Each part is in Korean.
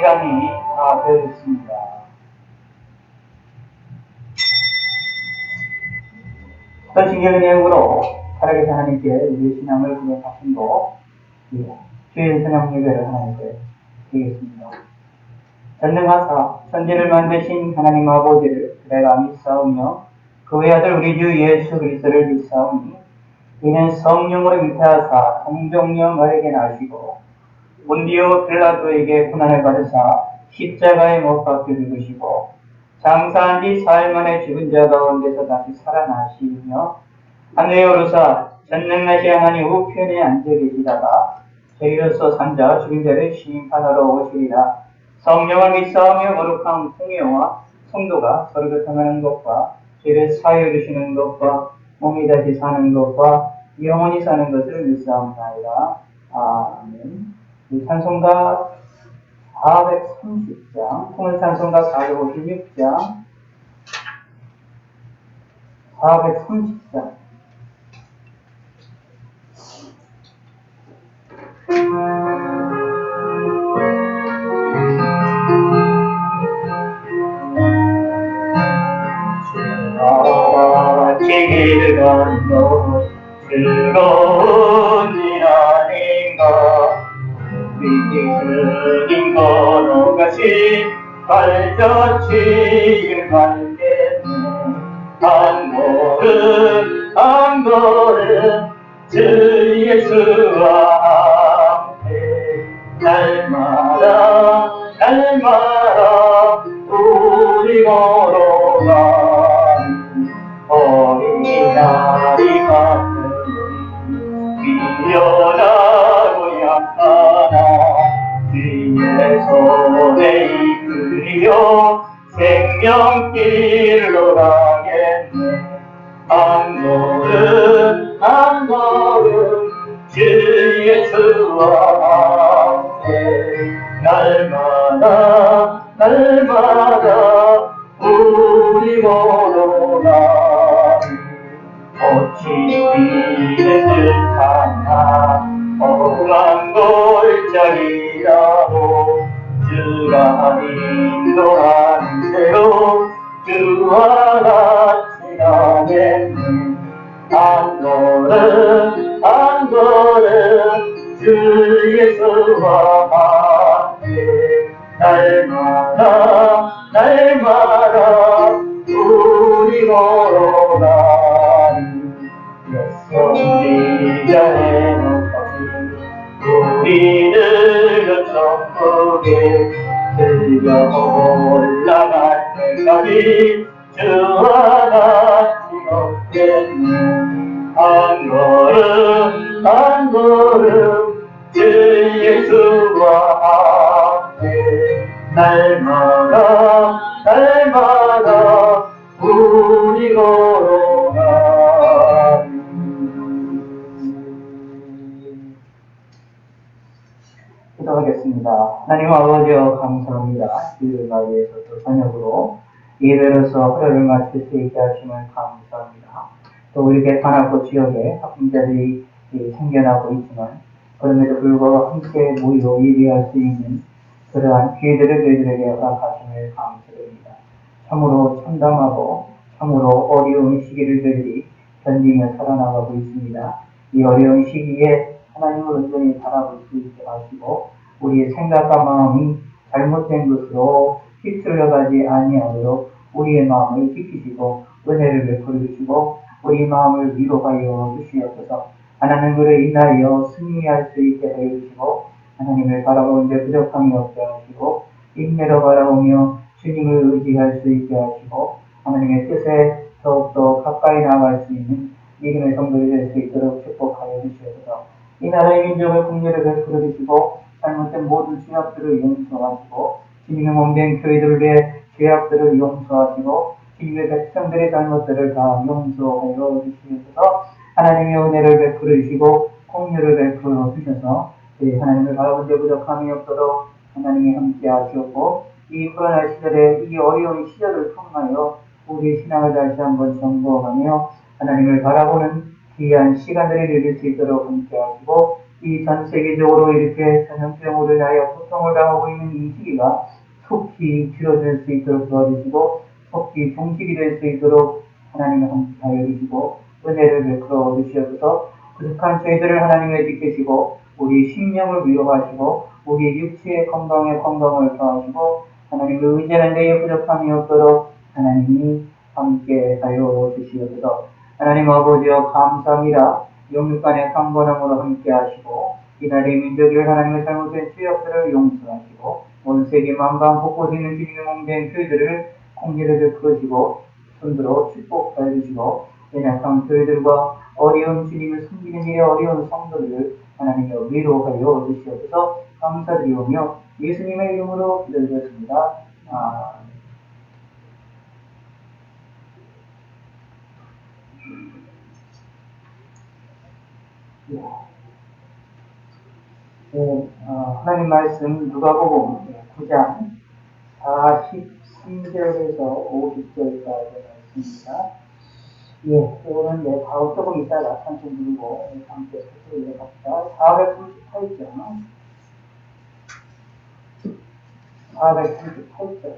시간이 다 되었습니다. 어떤 신경의 내용으로 살아계신 하나님께 우리의 신앙을 고백하심도 주의 선양 예배를 하나님께 드리겠습니다. 전능하사 천지를 만드신 하나님 아버지를 내가 믿사오며 그 외아들 우리 주 예수 그리스도를 믿사오니 이는 성령으로 잉태하사 성종녀 마리아에게 나시고 본디오 빌라도에게 고난을 받으사 십자가에 못 박혀 죽으시고 장사한 지 사흘 만에 죽은 자 가운데서 다시 살아나시며 하늘에 오르사 전능하신 하나님 우편에 앉아 계시다가 저희로서 산자 죽은 자를 심판하러 오시리라. 성령을 믿사오며 거룩한 풍요와 성도가 서로 교통하는 것과 죄를 사하여 주시는 것과 몸이 다시 사는 것과 영원히 사는 것을 믿사옵나이다. 아멘. 찬송가 430장, 통일 찬송가 456장, 430장. 길 건너 즐거운 일 아닌가. 위기 걸어가신 발자취를 만겠네. 한 걸음 주 예수와 함께 날마다 우리 걸어가니 어린아이 같은 미련하고 약하나 주의 손에 이끌려 생명길로 가겠네. 한 걸음 주 예수와 함께 날마다 우리 걸어가니 꽃이 피는 듯한 험한 골짜기라도 주가 인도하는 대로 주와 같이 가겠네. 한 걸음 주 예수와 함께 날마다 우리 걸어가니 성리자의 높아진 우리들은 천국에 들려 올라갈 때까지 주와 같이 걷겠네. 한 걸음 주 예수와 함께 날마다 우리 걸어가니. 기도하겠습니다. 하나님 아버지여 감사합니다. 주일을 위해서 또 저녁으로 예배로서 허료를 마칠 수 있게 하심을 감사합니다. 또 우리 개판하고 지역에 학생자들이 생겨나고 있지만 그럼에도 불구하고 함께 모여 예배할 수 있는 그러한 기회들을 저희들에게 허락하심을 감사드립니다. 참으로 참담하고 참으로 어려운 시기를 저희들이 견디며 살아나가고 있습니다. 이 어려운 시기에 하나님을 온전히 바라볼 수 있게 하시고 우리의 생각과 마음이 잘못된 것으로 휩쓸려 가지 아니하도록 우리의 마음을 지키시고 은혜를 베풀어 주시고 우리 마음을 위로하여 주시옵소서. 하나님으로 인하여 승리할 수 있게 하여 주시고 하나님을 바라보는데 부족함이 없게 하시고 인내로 바라보며 주님을 의지할 수 있게 하시고 하나님의 뜻에 더욱더 가까이 나아갈 수 있는 믿음의 성도가 될 수 있도록 축복하여 주시옵소서. 이 나라의 민족을 긍휼을 베풀어 주시고 잘못된 모든 죄악들을 용서하시고 주님의 몸된 교회들의 죄악들을 용서하시고 주님의 백성들의 잘못들을 다 용서하여 주시옵소서. 하나님의 은혜를 베풀어 주시고 긍휼을 베풀어 주셔서 하나님을 바라본 데 부족함이 없도록 하나님이 함께 하시옵고 이 코로나 시절에 이 어려운 시절을 통하여 우리의 신앙을 다시 한번 점검하며 하나님을 바라보는 귀한 시간들을 누릴 수 있도록 함께 하시고 이 전 세계적으로 이렇게 전염병으로 인하여 고통을 당하고 있는 이 시기가 속히 줄어들 수 있도록 도와주시고 속히 종식이 될 수 있도록 하나님의 함께하여 주시고 은혜를 베풀어 주시옵소서. 부족한 저희들을 하나님의 지키시고 우리 심령을 위로하시고 우리 육체의 건강에 건강을 더하시고 하나님을 의지하는 데에 부족함이 없도록 하나님이 함께하여 주시옵소서. 하나님 아버지여 감사합니다. 영육간의 강건함으로 함께하시고 이날의 민족을 하나님의 잘못된 죄악들을 용서하시고 온 세계 만방 곳곳에 있는 주님의 몸된 교회들을 공개를 베풀으시고 손들어 축복하여 주시고 연약한 교회들과 어려운 주님을 섬기는 일에 어려운 성도들을 하나님의 위로하여 주시옵소서. 감사드리오며 예수님의 이름으로 기도드렸습니다. 하나님 말씀 누가복음 9장 43절에서 50절까지 말씀입니다. 이거는 바로 조금 이따가 찬송 부르고 함께 살펴보도록 합시다. 438절.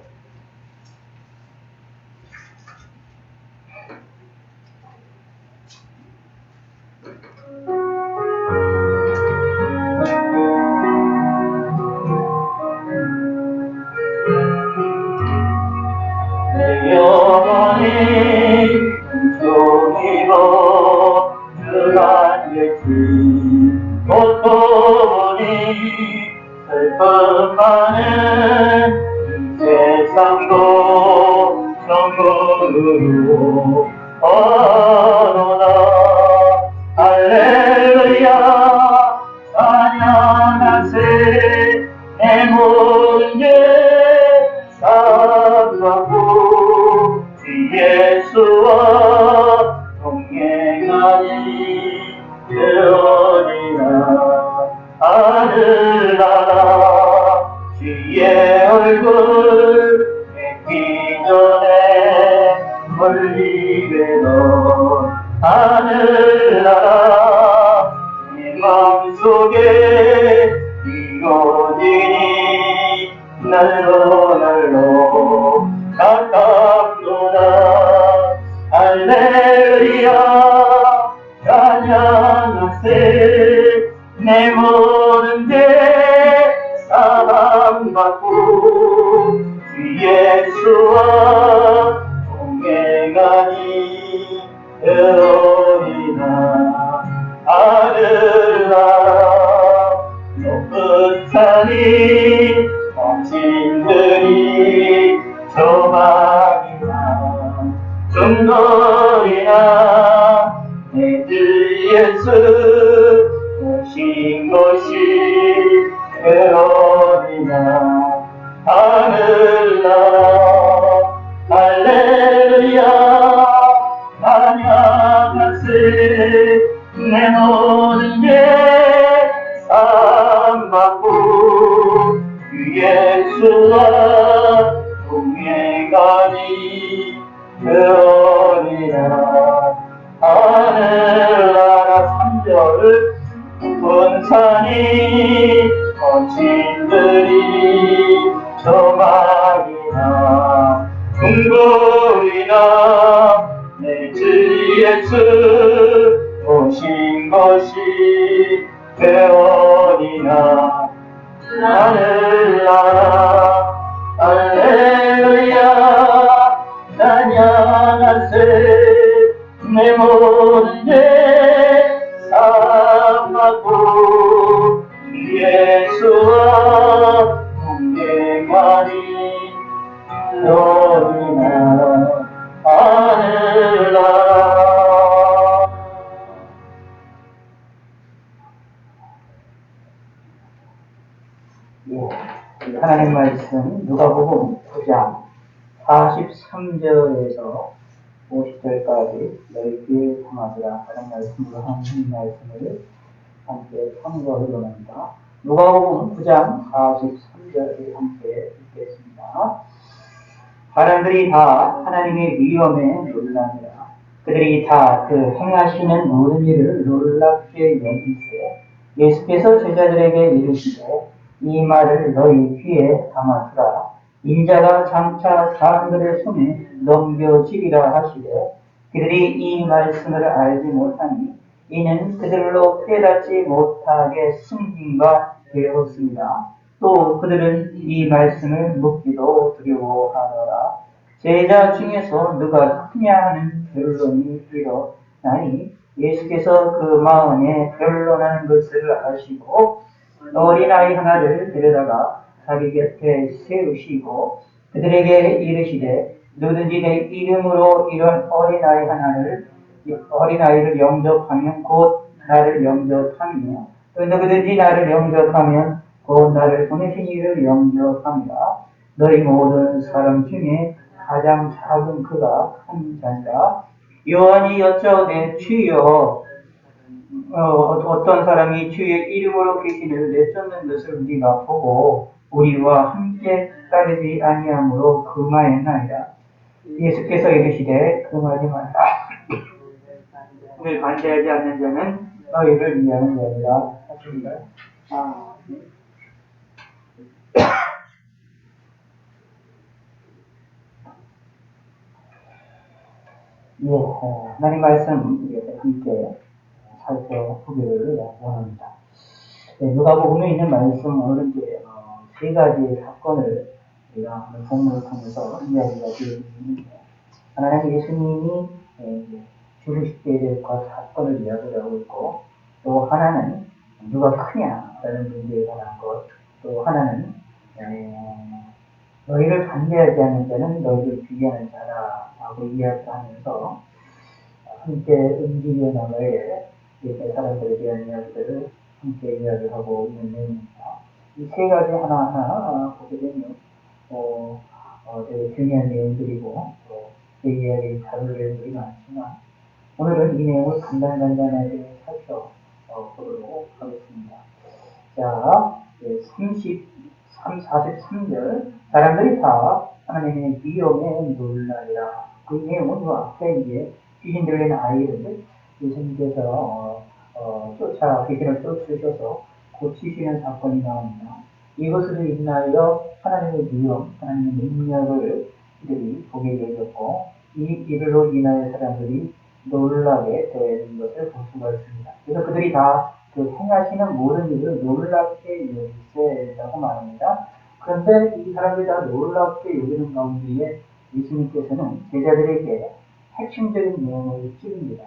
영원히 종이고 주한의 주 고통이 슬픔 많은 이 세상도 천국으로 오노라. 할렐루야 찬양하세 내 모든 죄 사랑하고 주 예수와 동행하니 되어리라. 하늘나라 주의 얼굴 뵙기 전에 멀리 뵈던 하늘나라 내 마음속에 이루어지니 날로 가깝도다. 할렐루야 찬양하세 내 모든 죄 사함받고 주 예수와 동행하니 되어리라. 하늘나라 높은 산이 당신들이 조망이나 중거리나 내 주 예수 오신 것이 되어리나. 하늘나라 할렐루야 찬양하세 내 모든 죄 사함받고 주 예수와 동행하니 되어리라. 하늘나라 3절 높은 산이 거친들이 조망이나 궁궐이나 내 주 예수 오신 것이 되어리나. 하늘나라 할렐루야 찬양하세 내 모든 죄 사함받고 주 예수와 동행하니 되어리나. 하늘나라. 하나님 말씀 누가복음 9장 43절에서 50절까지 너희끼리 통하리라 라는 말씀으로 하나님 말씀을 함께 참고하기 원합니다. 누가복음 9장 43절을 함께 읽겠습니다. 사람들이 다 하나님의 위엄에 놀라니라. 그들이 다 그 행하시는 모든 일을 놀랍게 여기세 예수께서 제자들에게 이르시되 이 말을 너희 귀에 담아두라. 인자가 장차 사람들의 손에 넘겨지리라 하시되 그들이 이 말씀을 알지 못하니 이는 그들로 깨닫지 못하게 숨긴 바 되었습니다. 또 그들은 이 말씀을 묻기도 두려워하더라. 제자 중에서 누가 크냐 하는 결론이 이러나니 예수께서 그 마음에 변론하는 것을 아시고 어린아이 하나를 데려다가 자기 곁에 세우시고 그들에게 이르시되 누구든지 내 이름으로 이런 어린아이를 영접하면 곧 나를 영접하며 또 누구든지 나를 영접하면 곧 나를 보내신 이를 영접합니다. 너희 모든 사람 중에 가장 작은 그가 큰 자니라. 요한이 여짜오되 주여 어떤 사람이 주의 이름으로 계시를 내쫓는 것을 우리가 보고 우리와 함께 따르지 아니함으로 금하였나이다. 예수께서 이르시되 금하지 말라. 오늘 반대하지 않는 자는 너희를 위하는 자리라 하십니다. 하나님 말씀 함께 살펴보기를 원합니다. 누가복음에 있는 말씀 오늘은 이제 세 가지 사건을 우리가 본문을 통해서 이야기가 되어있는데 하나는 예수님이 죽으실 때에 대한 사건을 이야기를 하고 있고 또 하나는 누가 크냐라는 문제에 관한 것, 또 하나는 너희를 반대하지 않는 자는 너희를 비교하는 자라라고 이야기하면서 함께 움직여 나갈 사람들에 대한 이야기들을 함께 이야기하고 있는 내용입니다. 이 세 가지 하나하나 보게 되면 되게 중요한 내용들이고 그 이야기 다룰 내용들이 많지만 오늘은 이 내용을 간단하게 살펴보도록 하겠습니다. 자, 43절 사람들이 다 하나님의 위엄에 놀라리라. 그 내용은 그 앞에 이제 귀신 들린 아이를 예수님께서 귀신을 쫓으셔서 고치시는 사건이 나옵니다. 이것으로 인하여 하나님의 위엄, 하나님의 능력을 그들이 보게 되었고 이 일로 인하여 사람들이 놀라게 되는 것을 볼 수가 있습니다. 그래서 그들이 다 행하시는 모든 일을 놀랍게 여기세라고 말합니다. 그런데 이 사람들이 다 놀랍게 여기는 가운데에 예수님께서는 제자들에게 핵심적인 내용을 찝니다.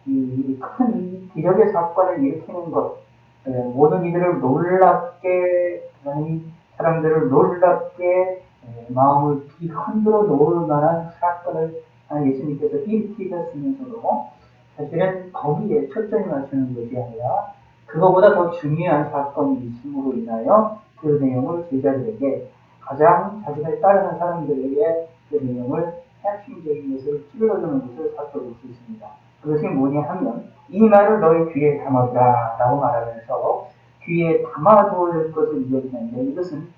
이 큰 기적의 사건을 일으키는 것, 모든 이들을 놀랍게, 사람들을 놀랍게 마음을 흔들어 놓을 만한 사건을 예수님께서 일으키셨으면서도 사실은 거기에 초점이 맞추는 것이 아니라 그거보다 더 중요한 사건이 있음으로 인하여 그 내용을 제자들에게 가장 자신을 따르는 사람들에게 그 내용을 핵심적인 것을 찔러주는 것을 살펴볼 수 있습니다. 그것이 뭐냐 하면 이 말을 너희 귀에 담아두라 라고 말하면서 귀에 담아둘 것을 이야기하는데 이것은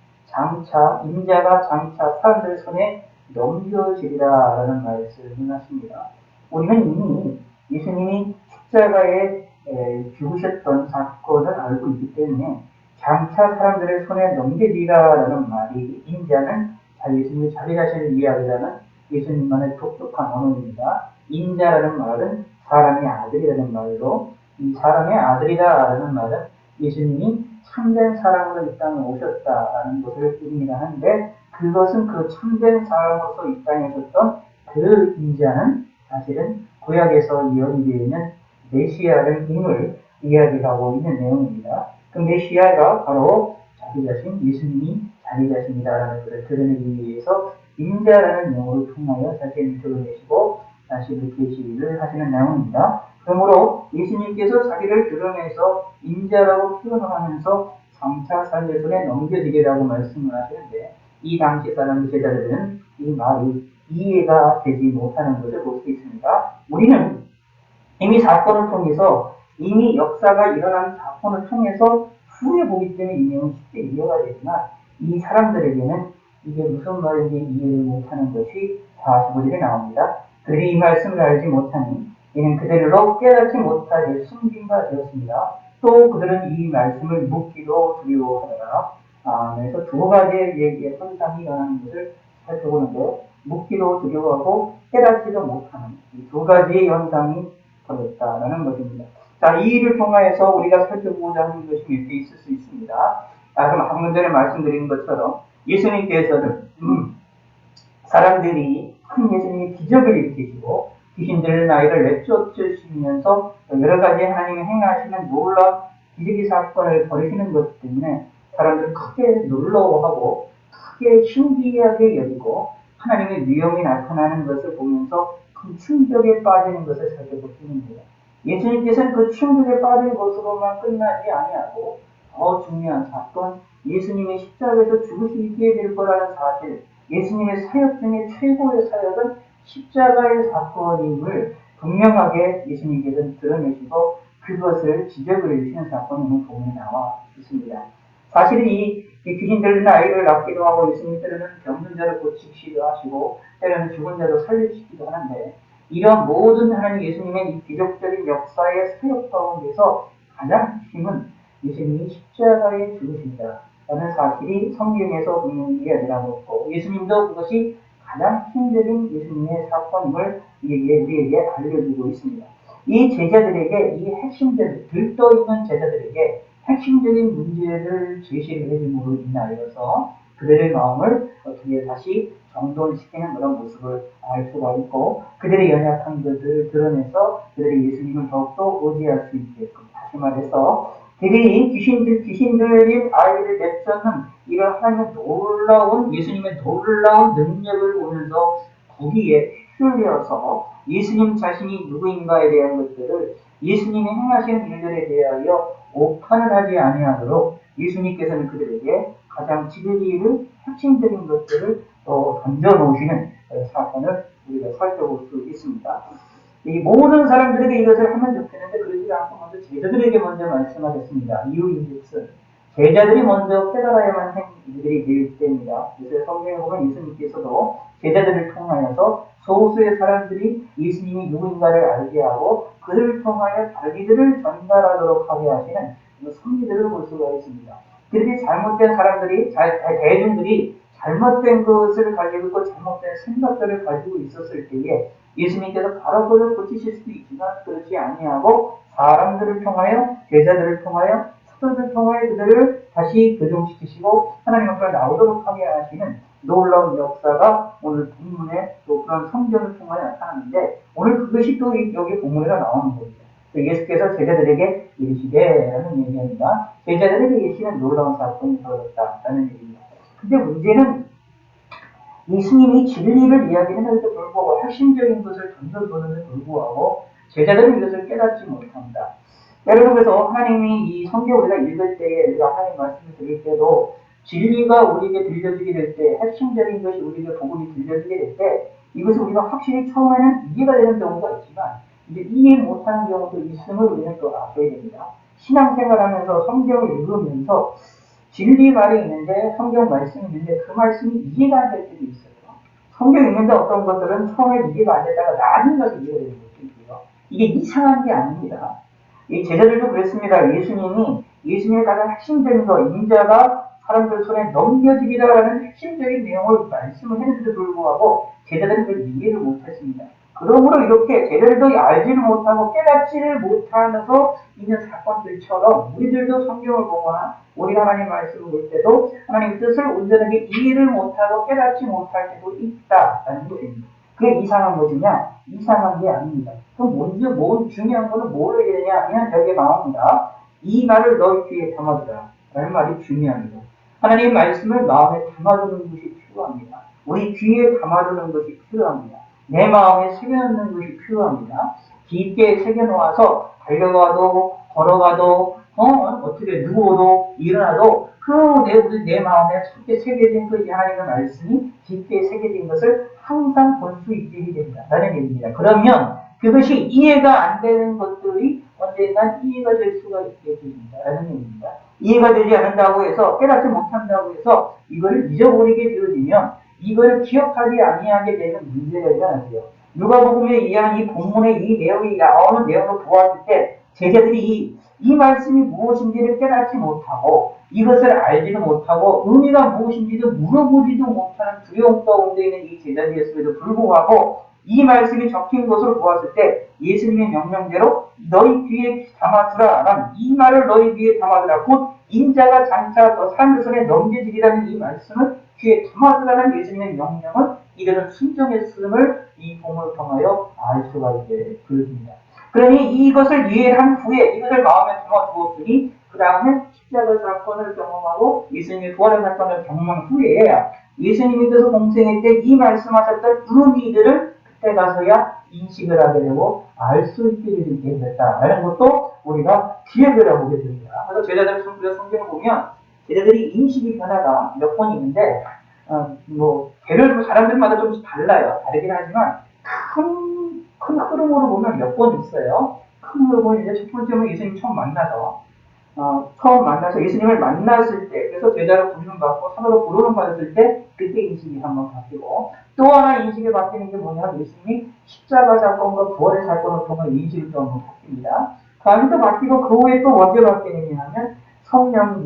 인자가 장차 사람들 손에 넘겨지리라 라는 말씀을 하십니다. 우리는 이미 예수님이 십자가에 죽으셨던 사건을 알고 있기 때문에 장차 사람들의 손에 넘겨지리라 라는 말이 인자는 예수님이 자기 자신을 이야기하는 예수님만의 독특한 언어입니다. 인자라는 말은 사람의 아들이라는 말로 이 사람의 아들이다라는 말은 예수님이 참된 사람으로 이 땅에 오셨다라는 것을 의미하는데 그것은 그 참된 사람으로서 이 땅에 오셨던 그 인자는 사실은 구약에서 예언되어 있는 메시아를 임을 이야기하고 있는 내용입니다. 그 메시아가 바로 자기 자신, 예수님이 자기 자신이다라는 것을 드러내기 위해서 인자라는 용어를 통하여 자신을 드러내시고 자신을 계시를 하시는 내용입니다. 그러므로 예수님께서 자기를 드러내서 인자라고 표현을 하면서 장차 사람들 손에 넘겨지리라고 말씀을 하시는데 이 당시 사람 제자들은 이 말이 이해가 되지 못하는 것을 볼 수 있습니다. 우리는 이미 사건을 통해서 이미 역사가 일어난 사건을 통해서 후에 보기 때문에 이 내용이 쉽게 이해가 되지만 이 사람들에게는 이게 무슨 말인지 이해를 못하는 것이 45절에 나옵니다. 그들이 이 말씀을 알지 못하니 이는 그들로 깨닫지 못하게 숨긴 바 되었습니다. 또 그들은 이 말씀을 묻기도 두려워하더라. 그래서 두 가지의 얘기에 현상이 일어나는 것을 살펴보는데, 묻기도 두려워하고 깨닫지도 못하는 이 두 가지의 현상이 벌어졌다라는 것입니다. 자, 이 일을 통하여서 우리가 살펴보고자 하는 것이 몇 개 있을 수 있습니다. 그럼 방금 전에 말씀드린 것처럼 예수님께서는 사람들이 큰 예수님이 기적을 일으키시고 귀신 들린 아이를 내쫓으시면서 여러 가지 하나님이 행하시는 놀라운 기적의 사건을 벌이시는 것 때문에 사람들은 크게 놀라워하고 크게 신기하게 여기고 하나님의 위엄이 나타나는 것을 보면서 큰 충격에 빠지는 것을 살펴볼 수 있는데요. 예수님께서는 그 충격에 빠진 것으로만 끝나지 아니하고 더 중요한 사건, 예수님의 십자가에서 죽으시게 될 거라는 사실, 예수님의 사역 중에 최고의 사역은 십자가의 사건임을 분명하게 예수님께서는 드러내시고 그것을 지적을 해주시는 사건이 오늘 본문에 나와 있습니다. 사실 이 귀신 들린 아이를 낳기도 하고 예수님 때로는 병든 자를 고치시기도 하시고 때로는 죽은 자도 살리시기도 하는데 이런 모든 하나님 예수님의 이 기적적인 역사의 사역 가운데서 가장 핵심은 예수님이 십자가에 죽으신다 라는 사실이 성경에서 분명히 이야기하고 있고 예수님도 그것이 가장 핵심적인 예수님의 사건임을 우리에게 알려주고 있습니다. 이 제자들에게 이 핵심적인 들떠있는 제자들에게 핵심적인 문제를 제시를 해줌으로 인하여서 그들의 마음을 어떻게 다시 정돈시키는 그런 모습을 알 수가 있고 그들의 연약한 것들을 드러내서 그들의 예수님을 더욱더 의지할 수 있게끔 다시 말해서 그들이 귀신들인 아이를 내쫓는 이런 하나님의 놀라운 예수님의 놀라운 능력을 보면서 거기에 휩쓸려서 예수님 자신이 누구인가에 대한 것들을 예수님이 행하시는 일들에 대하여 오판을 하지 아니하도록 예수님께서는 그들에게 가장 지배지를 핵심적인 것들을 던져놓으시는 사건을 우리가 살펴볼 수 있습니다. 이 모든 사람들에게 이것을 하면 좋겠는데 그러지 않고 먼저 제자들에게 먼저 말씀하셨습니다. 이유인즉슨 제자들이 먼저 깨달아야만 하는 일들이 될 때입니다. 그래서 성경에 보면 예수님께서도 제자들을 통하여서 소수의 사람들이 예수님이 누구인가를 알게 하고 그를 통하여 자기들을 전달하도록 하게 하시는 선지들을 볼 수가 있습니다. 그들이 잘못된 사람들이 대중들이 잘못된 것을 가지고 있고 잘못된 생각들을 가지고 있었을 때에 예수님께서 바로 그를 고치실 수도 있지만 그렇지 아니하고 사람들을 통하여 제자들을 통하여 사도들을 통하여 그들을 다시 교정시키시고 하나님 앞에 나오도록 하게 하시는 놀라운 역사가 오늘 본문에 또 그런 성경을 통하여 나타나는데 오늘 그것이 또 여기 본문에서 나오는 겁니다. 예수께서 제자들에게 이르시되라는 얘기입니다. 제자들에게 계시는 놀라운 사건이 벌어졌다라는 얘기입니다. 근데 문제는 예수님이 진리를 이야기하는데도 불구하고 핵심적인 것을 던져주는데도 불구하고 제자들은 이것을 깨닫지 못합니다. 여러분 그래서 하나님이 이 성경을 우리가 읽을 때에 우리가 하나님 말씀을 들을 때도 진리가 우리에게 들려지게 될 때 핵심적인 것이 우리에게 복음이 들려지게 될 때 이것을 우리가 확실히 처음에는 이해가 되는 경우가 있지만 이제 이해 못하는 경우도 있음을 우리는 또 아셔야 됩니다. 신앙생활하면서 성경을 읽으면서 진리 말이 있는데 성경 말씀이 있는데 그 말씀이 이해가 안 될 때도 있어요. 성경 읽는데 어떤 것들은 처음에 이해가 안 되다가 나중에 가서 이해가 되는 것도 있고요. 이게 이상한 게 아닙니다. 이 제자들도 그랬습니다. 예수님의 가장 핵심적인 거 인자가 사람들 손에 넘겨지리라는 핵심적인 내용을 말씀을 했는데도 불구하고 제자들은 그걸 이해를 못했습니다. 그러므로 이렇게 제자들도 알지를 못하고 깨닫지를 못하면서 있는 사건들처럼 우리들도 성경을 보거나 우리 하나님 말씀을 볼 때도 하나님의 뜻을 온전하게 이해를 못하고 깨닫지 못할 때도 있다라는 것입니다. 그게 이상한 것이냐? 이상한 게 아닙니다. 그럼 먼저 중요한 거는 뭘 해야 되냐 하면 여기에 나옵니다. 이 말을 너희 귀에 담아두라 라는 말이 중요합니다. 하나님의 말씀을 마음에 담아두는 것이 필요합니다. 우리 귀에 담아두는 것이 필요합니다. 내 마음에 새겨놓는 것이 필요합니다. 깊게 새겨놓아서 달려가도 걸어가도 어떻게 누워도 일어나도 내 마음에 깊게 새겨진 그 하나님의 말씀이 깊게 새겨진 것을 항상 볼 수 있게 됩니다. 라는 얘기입니다. 그러면 그것이 이해가 안 되는 것들이 언젠간 이해가 될 수가 있게 됩니다. 라는 얘기입니다. 이해가 되지 않는다고 해서 깨닫지 못한다고 해서 이거를 잊어버리게 되어지면 이거를 기억하지 아니하게 되는 문제가 일어나세요. 누가복음에 의한 이 본문의 이 내용이 나오는 내용을 보았을 때 제자들이 이 말씀이 무엇인지를 깨닫지 못하고 이것을 알지도 못하고 의미가 무엇인지도 물어보지도 못하는 두려움 가운데 있는 이 제자들이었음에도 불구하고 이 말씀이 적힌 것을 보았을 때 예수님의 명령대로 너희 귀에 담아두라. 이 말을 너희 귀에 담아두라. 곧 인자가 장차 사람들 손에 넘겨지리라는 이 말씀을 귀에 담아두라는 예수님의 명령은 이들은 순종했음을 이 본문을 통하여 알 수가 있게 되어집니다. 그러니 이것을 이해한 후에 이것을 마음에 담아두었으니 그 다음에 십자가 사건을 경험하고 예수님의 부활의 사건을 경험한 후에 예수님께서 공생일 때 이 말씀하셨던 의미들을 그때 가서야 인식을 하게 되고 알 수 있게 됐다라는 것도 우리가 기억을 해보게 됩니다. 그래서 제자들 성경을 보면 제자들이 인식이 변화가 몇 번 있는데 개별 사람들마다 좀 달라요. 다르긴 하지만 큰 흐름으로 보면 몇 번 있어요. 큰 흐름은 이제 첫 번째는 예수님 처음 만나서 예수님을 만났을 때, 그래서 제자로 부르는 받고 사도로 부르는 받았을 때, 그때 인식이 한번 바뀌고, 또 하나 인식이 바뀌는 게 뭐냐면 예수님이 십자가 사건과 부활의 사건을 통해 인식이 또 한번 바뀝니다. 다음에 또 바뀌고, 그 후에 또 언제 바뀌느냐 하면 성령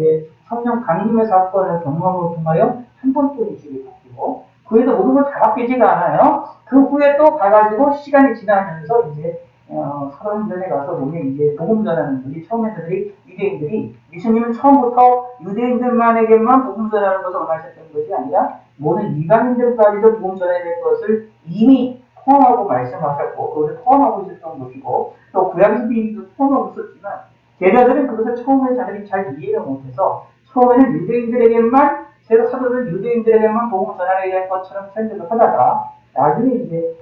강림의 사건을 경험으로 통하여 한 번 또 인식이 바뀌고, 그 후에도 모든 걸 다 바뀌지가 않아요. 그 후에 또 가가지고 시간이 지나면서 이제 사도행전에 가서 보면 이제 복음 전하는 분이 처음에들이 유대인들이 예수님은 처음부터 유대인들만에게만 복음 전하는 것을 원하셨던 것이 아니라 모든 이방인들까지도 복음 전해야 될 것을 이미 포함하고 말씀하셨고 그것을 포함하고 있었던 것이고 또 구약에서도 이미 포함하고 있었지만 제자들은 그것을 처음에 자들이 잘 이해를 못해서 처음에는 유대인들에게만 제가 사도는 유대인들에게만 복음 전하게 될 것처럼 생각을 하다가 나중에 이제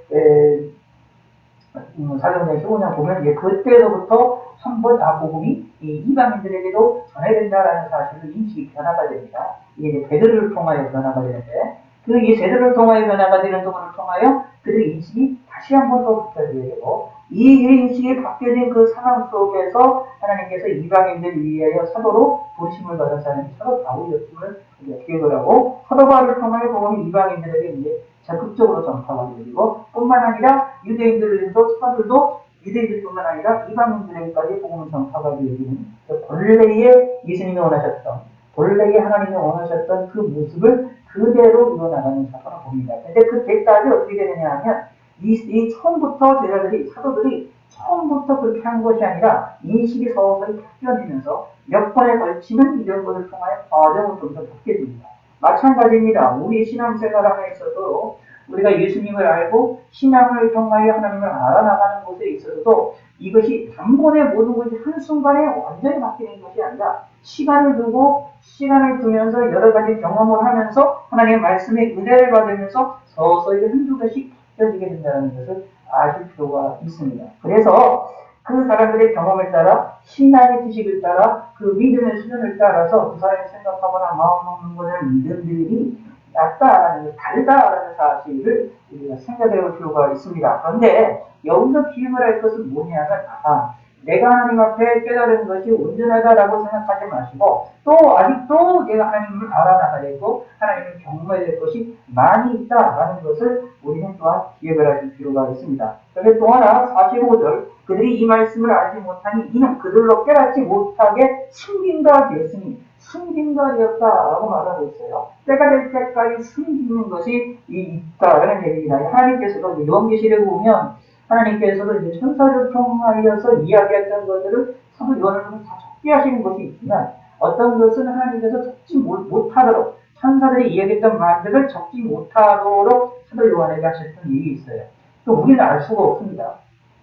사도행전 15년 보면 이제 그때로부터 한번 다 복음이 이방인들에게도 전해야 된다라는 사실을 인식이 변화가 됩니다. 이게 이제 베드로를 통하여 변화가 되는데 이 베드로를 통하여 변화가 되는 것을 통하여 그들의 인식이 다시 한번 더 바뀌어져야 되고 이 인식이 바뀌어진 그 상황 속에서 하나님께서 이방인들 위하여 사도로 부르심을 받았다는 사도 바울이었음을 기억을 하고 사도 바울을 통하여 복음이 이방인들에게 이제 적극적으로 전파가 되고 뿐만 아니라 유대인들도 사도들도 유대인들뿐만 아니라 이방인들에게까지 복음을 전파가 되어지는 본래의 예수님이 원하셨던 본래의 하나님이 원하셨던 그 모습을 그대로 이뤄나가는 사건을 봅니다. 근데 그때까지 어떻게 되느냐 하면 이 처음부터 제자들이 사도들이 처음부터 그렇게 한 것이 아니라 인식이 서서히 바뀌어지면서 몇 번에 걸치는 이런 것을 통하여 과정을 좀 더 바뀌어집니다. 마찬가지입니다. 우리 신앙생활 안에 있어도 우리가 예수님을 알고 신앙을 통하여 하나님을 알아나가는 것에 있어서도 이것이 단번에 모든 것이 한순간에 완전히 바뀌는 것이 아니라 시간을 두면서 여러 가지 경험을 하면서 하나님의 말씀의 은혜를 받으면서 서서히 한두 개씩 바뀌어지게 된다는 것을 아실 필요가 있습니다. 그래서 그 사람들의 경험을 따라 신앙의 지식을 따라 그 믿음의 수준을 따라서 그 사람이 생각하거나 마음 먹는 믿음들이 다르다라는 사실을 우리가 생각해 볼 필요가 있습니다. 그런데 여기서 기억을 할 것은 뭐냐면 내가 하나님 앞에 깨달은 것이 온전하다라고 생각하지 마시고 또 아직도 내가 하나님을 알아나가야 되고 하나님을 경험해야 될 것이 많이 있다라는 것을 우리는 또한 기억을 하실 필요가 있습니다. 그런데 또 하나 45절 그들이 이 말씀을 알지 못하니 이는 그들로 깨닫지 못하게 숨긴가 되었으니 숨긴가 되었다라고 말하고 있어요. 때가 될 때까지 숨기는 것이 있다라는 얘기입니다. 하나님께서도 요한계시록에 보면 하나님께서도 이제 천사를 통하여서 이야기했던 것들을 사도 요한을 통해서 다 적게 하시는 것이 있지만 어떤 것은 하나님께서 적지 못하도록 천사들이 이야기했던 말들을 적지 못하도록 사도 요한에게 하셨던 일이 있어요. 또 우리는 알 수가 없습니다.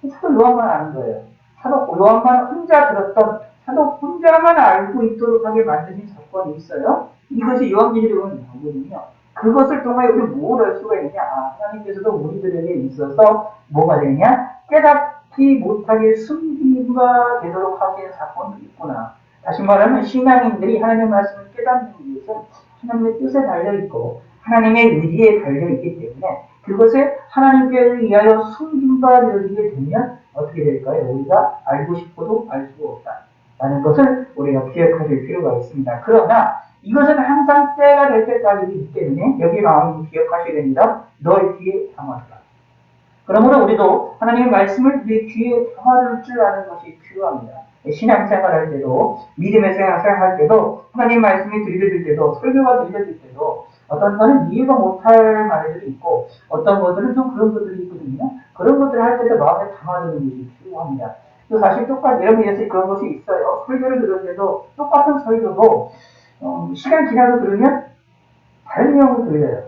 사도 요한만 아는 거예요. 사도 요한만 혼자 들었던 사도 혼자만 알고 있도록 하게 만드신 사건이 있어요. 이것이 요한계시록에 나오거든요. 그것을 통하여 우리 뭘 알 수가 있냐? 하나님께서도 우리들에게 있어서 뭐가 되냐? 깨닫지 못하게 숨기가 되도록 하시는 사건도 있구나. 다시 말하면 신앙인들이 하나님의 말씀을 깨닫는 것은 하나님의 뜻에 달려있고 하나님의 의지에 달려있기 때문에 그것을 하나님께 의하여 숨김바 되어지게 되면 어떻게 될까요? 우리가 알고 싶어도 알 수가 없다라는 것을 우리가 기억하실 필요가 있습니다. 그러나 이것은 항상 때가 될 때까지이기 때문에 여기 마음을 기억하셔야 됩니다. 너의 귀에 담아두라. 그러므로 우리도 하나님의 말씀을 우리 귀에 담아둘 줄 아는 것이 필요합니다. 신앙생활할 때도, 믿음의 생활할 때도, 하나님 말씀이 들려질 때도, 설교가 들려질 때도, 어떤 거는 이해가 못할 말들이 있고, 어떤 것들은 좀 그런 것들이 있거든요. 그런 것들을 할 때도 마음에 담아두는 것이 필요합니다. 또 사실 똑같이 여러분 위해서 그런 것이 있어요. 설교를 들을 때도 똑같은 설교도 시간 지나서 들으면 다른 내용을 들려요.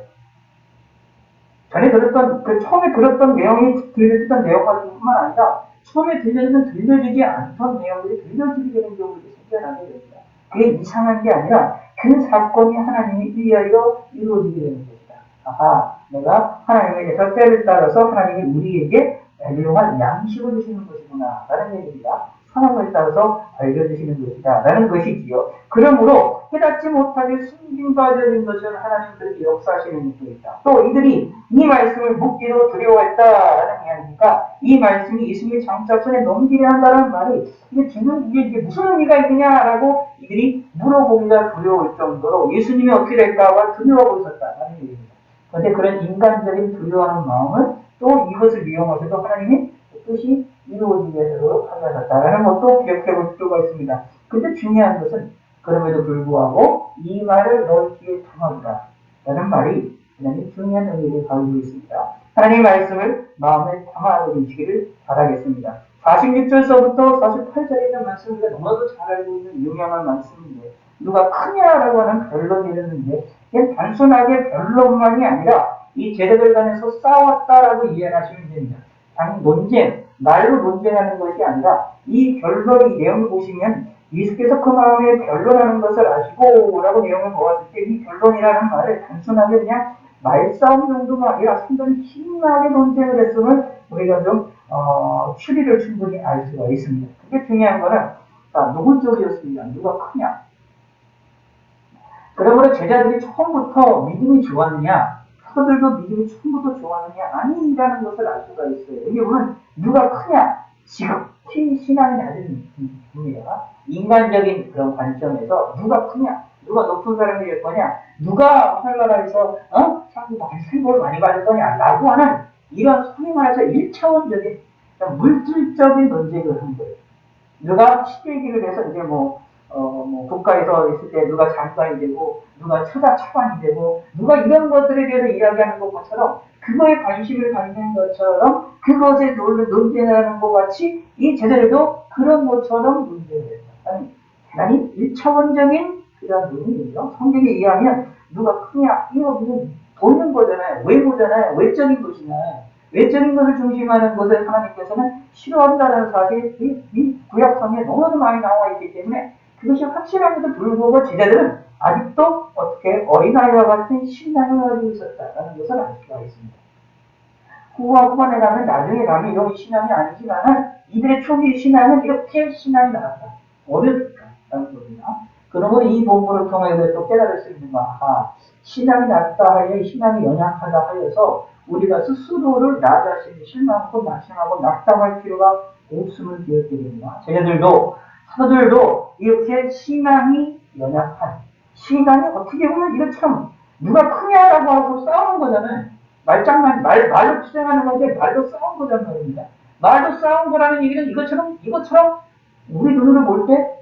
전에 들었던 처음에 들었던 내용이 들려주던 내용 같은 뿐만 아니라 처음에 들려지지 않던 내용들이 들려지게 되는 경우들이 생겨나게 됩니다. 그게 이상한 게 아니라 그 사건이 하나님이 위하여 이루어지게 되는 것이다. 아하, 내가 하나님의 잣대를 따라서 하나님이 우리에게 훌륭한 양식을 주시는 것이구나 라는 얘기입니다. 상황을 따라서 알려주시는 것이다 라는 것이지요. 그러므로 깨닫지 못하게 숨김받은 것을 하나님 그렇게 역사하시는 것이다. 또 이들이 이 말씀을 묻기도 두려워했다라는 이야기니까 이 말씀이 예수님의 장자손에 넘기려 한다는 말이 이게 무슨 의미가 있느냐라고 이들이 물어보기가 두려울 정도로 예수님이 어떻게 될까봐 두려워하고 있었다라는 얘기입니다. 그런데 그런 인간적인 두려워하는 마음을 또 이것을 이용하셔서 하나님이 뜻이 이루어지게 하도록 하셨다라는 것도 기억해 볼 필요가 있습니다. 근데 중요한 것은 그럼에도 불구하고 이 말을 너희 귀에 담아두라 라는 말이 굉장히 중요한 의미를 가지고 있습니다. 하나님의 말씀을 마음에 담아두시기를 바라겠습니다. 46절서부터 48절에 있는 말씀을 우리가 너무나도 잘 알고 있는 유명한 말씀인데 누가 크냐라고 하는 변론이 있는데 이게 단순하게 변론만이 아니라 이 제자들 간에서 싸웠다라고 이해하시면 됩니다. 아니 논쟁, 말로 논쟁하는 것이 아니라 이 변론의 내용을 보시면 예수께서 그 마음에 변론하는 것을 아시고 라고 내용을 보았을 때 이 변론이라는 말을 단순하게 그냥 말싸움 정도가 아니라 상당히 심하게 논쟁을 했음을 우리가 좀 추리를 충분히 알 수가 있습니다. 그게 중요한 거는 누구 쪽이었습니다. 누가 크냐. 그러므로 제자들이 처음부터 믿음이 좋았느냐, 사도들도 믿음이 처음부터 좋았느냐 아니라는 것을 알 수가 있어요. 여기 보면 누가 크냐, 지극히 신앙이 낮은 분입니다. 인간적인 그런 관점에서 누가 크냐, 누가 높은 사람이 될 거냐, 누가 하늘나라에서 상을 많이 받을 거냐라고 하는 이런 소위 말해서 1차원적인 물질적인 논쟁을 한 거예요. 누가 시대기를 해서 이제 국가에서 있을 때 누가 장관이 되고, 누가 차관이 되고, 누가 이런 것들에 대해서 이야기하는 것처럼, 그거에 관심을 갖는 것처럼, 그것에 논쟁하는 것 같이, 이 제자들도 그런 것처럼 논쟁을 했다. 아니, 1차원적인 그런 논의죠. 성경에 의하면, 누가 크냐, 이거 무슨 보이는 거잖아요. 외모잖아요. 외적인 것이잖아요. 외적인 것을 중심하는 것을 하나님께서는 싫어한다는 사실이 이 구약성에 너무도 많이 나와 있기 때문에 그것이 확실함에도 불구하고 제자들은 아직도 어떻게 어린아이와 같은 신앙을 가지고 있었다는 것을 알 수가 있습니다. 후반에 가면 나중에 가면 이런 신앙이 아니지만은 이들의 초기 신앙은 이렇게 신앙이 나왔다. 어렸다는 겁니다. 그러므로 이 본문을 통해서 또 깨달을 수 있는 거, 신앙이 낮다 하여 신앙이 연약하다 하여서 우리가 스스로를 나 자신이 실망하고 낙심하고 낙담할 필요가 없음을 기억하게 됩니다. 제자들도 사도들도 이렇게 신앙이 연약한 신앙이 어떻게 보면 이거 참 누가 크냐라고 하고 싸우는 거잖아요. 말로 투쟁하는 건데 말로 싸운 거란 말입니다. 말로 싸운 거라는 얘기는 이것처럼 우리 눈으로 볼 때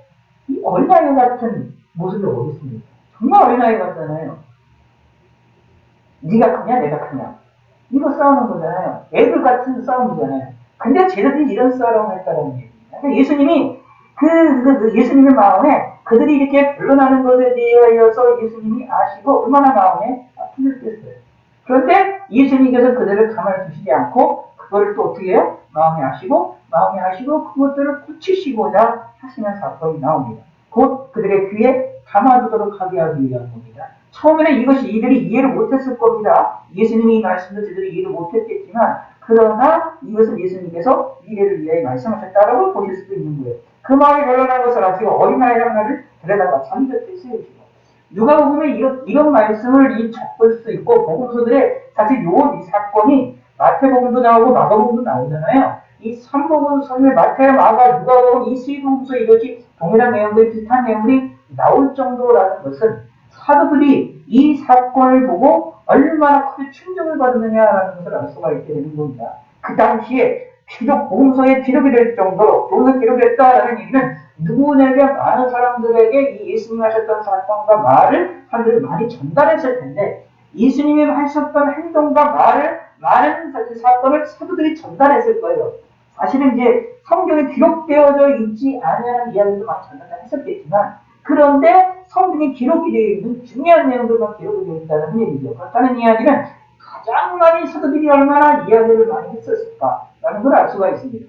이 어린아이 같은 모습이 어디 있습니까? 정말 어린아이 같잖아요. 네가 크냐 내가 크냐 이거 싸우는 거잖아요. 애들 같은 싸움이잖아요. 근데 쟤들이 이런 싸움을 했다는 얘기입니다. 그러니까 예수님이 예수님의 마음에 그들이 이렇게 변론하는 것에 대하여서 예수님이 아시고 얼마나 마음에 아프셨겠어요. 그런데 예수님께서 그들을 가만히 두시지 않고 그거를 또 어떻게 해요? 마음에 하시고 그것들을 고치시고자 하시는 사건이 나옵니다. 곧 그들의 귀에 담아두도록 하게 하기 위한 겁니다. 처음에는 이들이 이해를 못했을 겁니다. 예수님이 이 말씀도 저들이 이해를 못했겠지만 그러나 이것은 예수님께서 미래를 위해 말씀하셨다라고 보실 수도 있는 거예요. 그 마음이 변론한 것을 아시고 어린아이 하나를 데려다가 자기 곁에 세우시고 누가 보면 이런 말씀을 적을 수 있고 복음서들의 사실 이 사건이 마태복음도 나오고 마가복음도 나오잖아요. 이 3복음서의 마태, 마가, 누가복음 이 세 복음서 이것이 동일한 내용들 비슷한 내용이 나올 정도라는 것은 사도들이 이 사건을 보고 얼마나 크게 충격을 받느냐라는 것을 알 수가 있게 되는 겁니다. 그 당시에 기록 복음서에 기록이 될 정도로 복음서 기록이 됐다라는 얘기는 누구에게 많은 사람들에게 이 예수님이 하셨던 사건과 말을 사람들이 많이 전달했을 텐데 예수님이 하셨던 행동과 말을 많은 사건을 사도들이 전달했을 거예요. 사실은 이제 성경에 기록되어져 있지 않은 이야기도 많이 전달했었겠지만 그런데 성경에 기록이 되어 있는 중요한 내용들만 기록이 되어 있다는 얘기죠. 그렇다는 이야기는 가장 많이 사도들이 얼마나 이야기를 많이 했었을까라는 걸 알 수가 있습니다.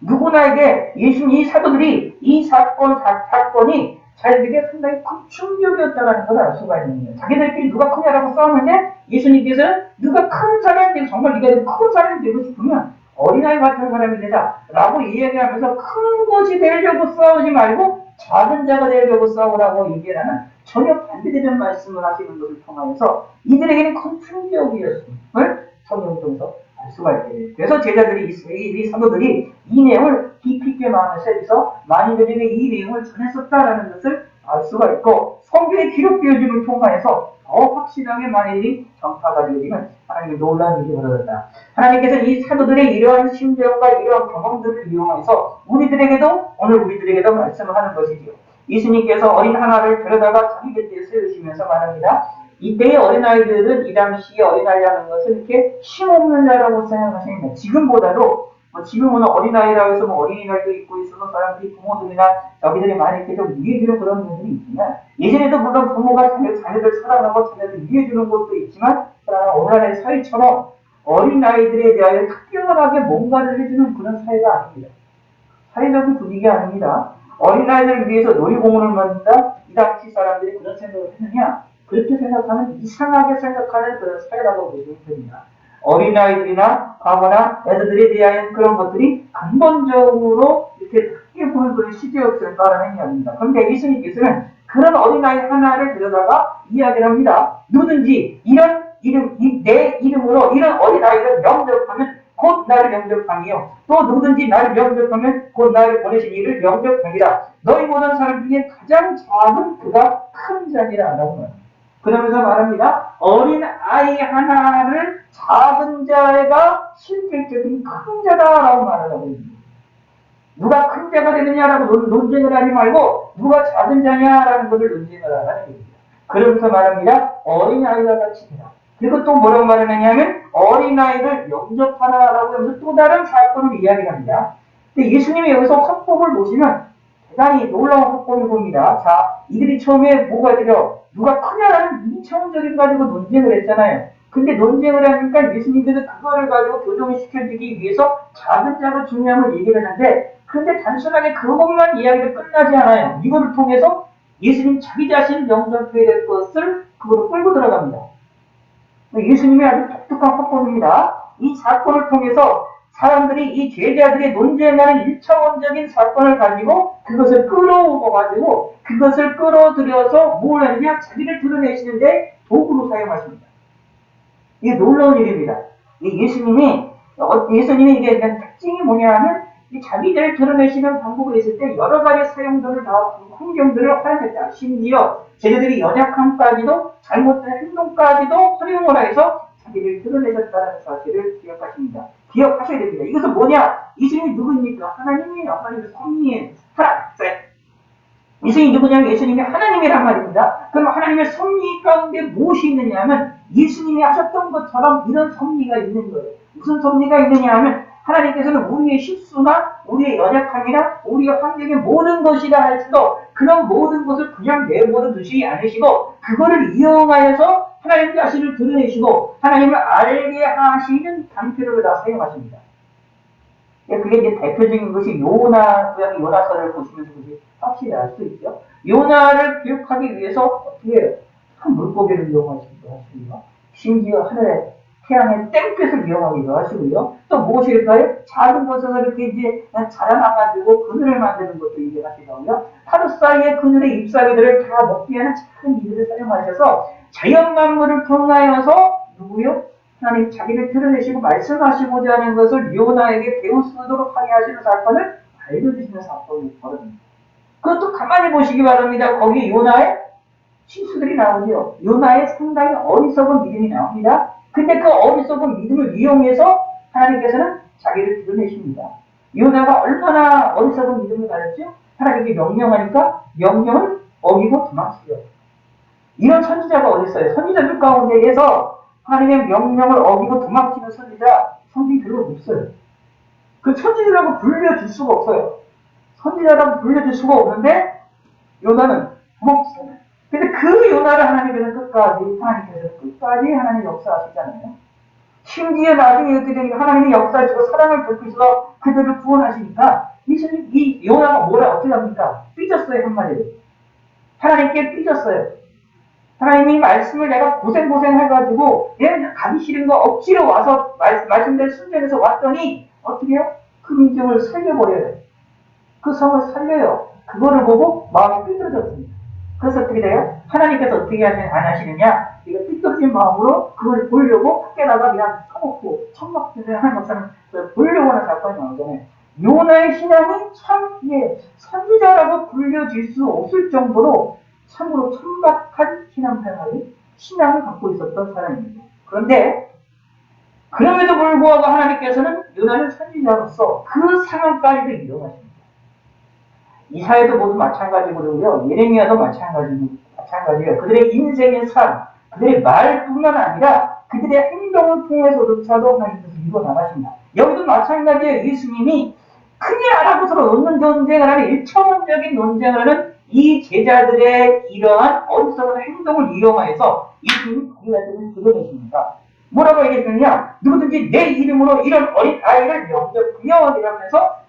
누구나에게 이 사도들이 이 사건이 자기에게 상당히 큰 충격이었다는 걸 알 수가 있는 거예요. 자기들끼리 누가 크냐라고 싸우는데 예수님께서는 누가 큰 사람이 되고 정말 네가 큰 사람이 되고 싶으면 어린아이 같은 사람이 되자 라고 이야기하면서 큰 것이 되려고 싸우지 말고 작은 자가 되려고 싸우라고 얘기하는 전혀 반대되는 말씀을 하시는 것을 통하여서 이들에게는 큰 충격이었음을 성경 통해서 알 수가 있게. 그래서 제자들이 이 사도들이 이 내용을 깊이 있게 마음에 새겨서 많이들에게 이 내용을 전했었다라는 것을 알 수가 있고 성경에 기록되어짐을 통하여서 더 확실하게 많이들이 전파가 되어지는 하나님의 놀라운 일이 벌어졌다. 하나님께서 이 사도들의 이러한 심정과 이러한 경험들을 이용해서 오늘 우리들에게도 말씀을 하는 것이지요. 예수님께서 어린 하나를 데려다가 자기 곁에 세우시면서 말합니다. 이때의 어린아이들은 이 당시의 어린아이라는 것은 이렇게 힘없는 자라고 생각하십니다. 지금보다도 지금은 어린아이라고 해서 어린이날도 있고 있어서 사람들이 부모들이나 자기들이 많이 이렇게 좀 위해주는 그런 분들이 있지만 예전에도 물론 부모가 자녀들 사랑하고 자녀들 위해주는 것도 있지만 오늘날의 사회처럼 어린아이들에 대하여 특별하게 뭔가를 해주는 그런 사회가 아닙니다. 사회적인 분위기가 아닙니다. 어린아이들을 위해서 놀이공원을 만든다? 이 당시 사람들이 그런 생각을 했느냐? 그렇게 생각하는 이상하게 생각하는 그런 사회라고 보시면 됩니다. 어린아이들이나 과거나 애들에 대한 그런 것들이 근본적으로 이렇게 크게 보는 그런 시대였을까라는 이야기입니다. 그런데 예수님께서는 그런 어린아이 하나를 들여다가 이야기를 합니다. 누구든지 내 이름으로 이런 어린아이를 영접하면 곧 나를 영접하며 또 누구든지 나를 영접하면 곧 나를 보내신 이를 영접하리라. 너희 모든 사람 중에 가장 작은 그가 큰 자니라 라고 말합니다. 그러면서 말합니다. 어린 아이 하나를 작은 자가 실질적인 큰 자다라고 말하라고 합니다. 누가 큰 자가 되느냐라고 논쟁을 하지 말고 누가 작은 자냐라는 것을 논쟁을 하라는 얘기입니다. 그러면서 말합니다. 어린 아이와 같이 되라. 그리고 또 뭐라고 말하느냐면 어린아이를 영접하라라고 하면서 또 다른 사건을 이야기합니다. 근데 예수님이 여기서 화법을 보시면 대단히 놀라운 화법을 봅니다. 자, 이들이 처음에 뭐가 되려 누가 크냐라는 이성적인 가지고 논쟁을 했잖아요. 근데 논쟁을 하니까 예수님께서 그거를 가지고 교정을 시켜주기 위해서 작은 자가 중요함을 얘기를 하는데 근데 단순하게 그것만 이야기가 끝나지 않아요. 이거를 통해서 예수님 자기 자신을 영접해야 될 것을 그거로 끌고 들어갑니다. 예수님의 아주 독특한 화법입니다. 이 사건을 통해서 사람들이 이 제자들의 논쟁하는 1차원적인 사건을 가지고 그것을 끌어오고 그것을 끌어들여서 뭘 하느냐? 자기를 드러내시는데 도구로 사용하십니다. 이게 놀라운 일입니다. 예수님이 이게 특징이 뭐냐 하면 자기들을 드러내시는 방법이 있을 때 여러 가지 사용들을 다 환경들을 활용했다. 심지어 제자들이 연약함까지도 잘못된 행동까지도 활용을 해서 자기를 드러내셨다는 사실을 기억하십니다. 기억하셔야 됩니다. 이것은 뭐냐? 예수님이 누구입니까? 하나님이에요. 하나님의 섭리예요. 예수님이 누구냐면 예수님이 하나님이란 말입니다. 그럼 하나님의 섭리 가운데 무엇이 있느냐 하면 예수님이 하셨던 것처럼 이런 섭리가 있는 거예요. 무슨 섭리가 있느냐 하면 하나님께서는 우리의 실수나 우리의 연약함이나 우리의 환경의 모든 것이라 할지도 그런 모든 것을 그냥 내버려 두시지 않으시고 그거를 이용하여서 하나님 자신을 드러내시고 하나님을 알게 하시는 방편으로 다 사용하십니다. 그게 이제 대표적인 것이 요나서를 보시면서 확실히 알 수 있죠. 요나를 기억하기 위해서 어떻게 해요? 큰 물고기를 이용하시기도 하시고요. 심지어 하늘에 태양의 땡볕을 이용하기도 하시고요. 또 무엇일까요? 작은 것을 이렇게 이제 자라나가지고 그늘을 만드는 것도 이제 하시고요. 하루 사이에 그늘의 잎사귀들을 다 먹게 하는 작은 이들을 사용하셔서 자연 만물을 통하여서 누구요? 하나님 자기를 드러내시고 말씀하시고자 하는 것을 요나에게 배우도록 하게 하시는 사건을 알려주시는 사건이 벌어집니다. 그것도 가만히 보시기 바랍니다. 거기 요나의 실수들이 나오죠. 요나의 상당히 어리석은 믿음이 나옵니다. 근데 그 어리석은 믿음을 이용해서 하나님께서는 자기를 드러내십니다. 요나가 얼마나 어리석은 믿음을 가졌죠? 하나님께 명령하니까 명령을 어기고 도망치죠. 이런 선지자가 어디 있어요? 선지자들 가운데에서 하나님의 명령을 어기고 도망치는 선지자 성경이 별로 없어요. 그 선지자라고 불려줄 수가 없어요. 선지자라고 불려줄 수가 없는데 요나는 도망쳤어요. 근데 그 요나를 하나님께서 끝까지 하나님 역사하시잖아요. 심지어 나중에 어떻게 되니까 하나님이 역사하시고 사랑을 베푸셔서 그들을 구원하시니까 이 요나가 어떻게 합니까? 삐졌어요, 한마디로. 하나님께 삐졌어요. 하나님이 말씀을 내가 고생해가지고 얘 가기 싫은 거 억지로 와서 말씀대로 순전해서 왔더니 어떻게 해요? 그 민족을 살려버려요. 그 성을 살려요. 그거를 보고 마음이 삐뚤어졌습니다. 그래서 어떻게 돼요? 하나님께서 어떻게 안 하시느냐? 이거 삐뚤어진 마음으로 그걸 보려고 밖에다가 그냥 터놓고 천막들을 하는 것처럼 보려고 하는 사건이 나오잖아요. 요나의 신앙이 참 선지자라고 불려질 수 없을 정도로 참으로 천박한 신앙을 갖고 있었던 사람입니다. 그런데 그럼에도 불구하고 하나님께서는 요나를 선지자로서 그 상황까지도 인정하십니다. 이사야도 모두 마찬가지고요. 예레미야도 마찬가지예요. 그들의 인생의 삶, 그들의 말뿐만 아니라 그들의 행동을 통해서조차도 하나님께서 이루어나가십니다. 여기도 마찬가지예요. 예수님이 크게 알아보서로 논는 논쟁을 하는 일차원적인 논쟁을 하는 이 제자들의 이러한 어리석은 행동을 이용하여서 예수님이 자기가 드러내십니다. 뭐라고 얘기했느냐? 누구든지 내 이름으로 이런 어린 아이를 영접하여 이러면서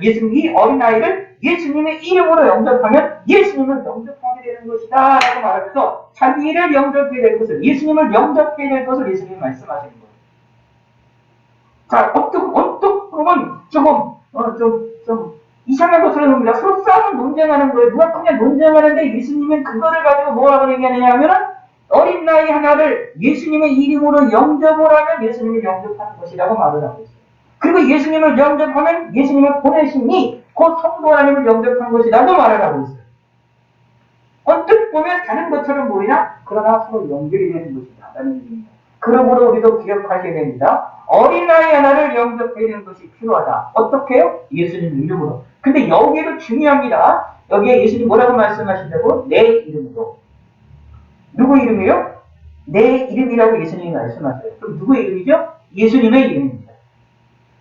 예수님이 어린 아이를 예수님의 이름으로 영접하면 예수님을 영접하게 되는 것이다 라고 말하면서 자기를 영접해야 될 것을, 예수님을 영접해야 될 것을 예수님이 말씀하시는 거예요. 자, 언뜻 보면 좀 이상한 것으로 봅니다. 서로 싸움 논쟁하는 거예요. 누가 그냥 논쟁하는데 예수님은 그거를 가지고 뭐라고 얘기하느냐 하면은 어린 나이 하나를 예수님의 이름으로 영접을 하면 예수님을 영접하는 것이라고 말을 하고 있어요. 그리고 예수님을 영접하면 예수님을 보내시니 곧 성도 하나님을 영접한 것이라고 말을 하고 있어요. 언뜻 보면 다른 것처럼 보이나 그러나 서로 연결이 되는 것이다 라는 얘기입니다. 그러므로 우리도 기억하셔야 됩니다. 어린아이 하나를 영접해야 되는 것이 필요하다. 어떻게 해요? 예수님 이름으로. 근데 여기에도 중요합니다. 여기에 예수님 뭐라고 말씀하시냐고? 내 이름으로. 누구 이름이요? 내 이름이라고 예수님이 말씀하세요. 그럼 누구의 이름이죠? 예수님의 이름입니다.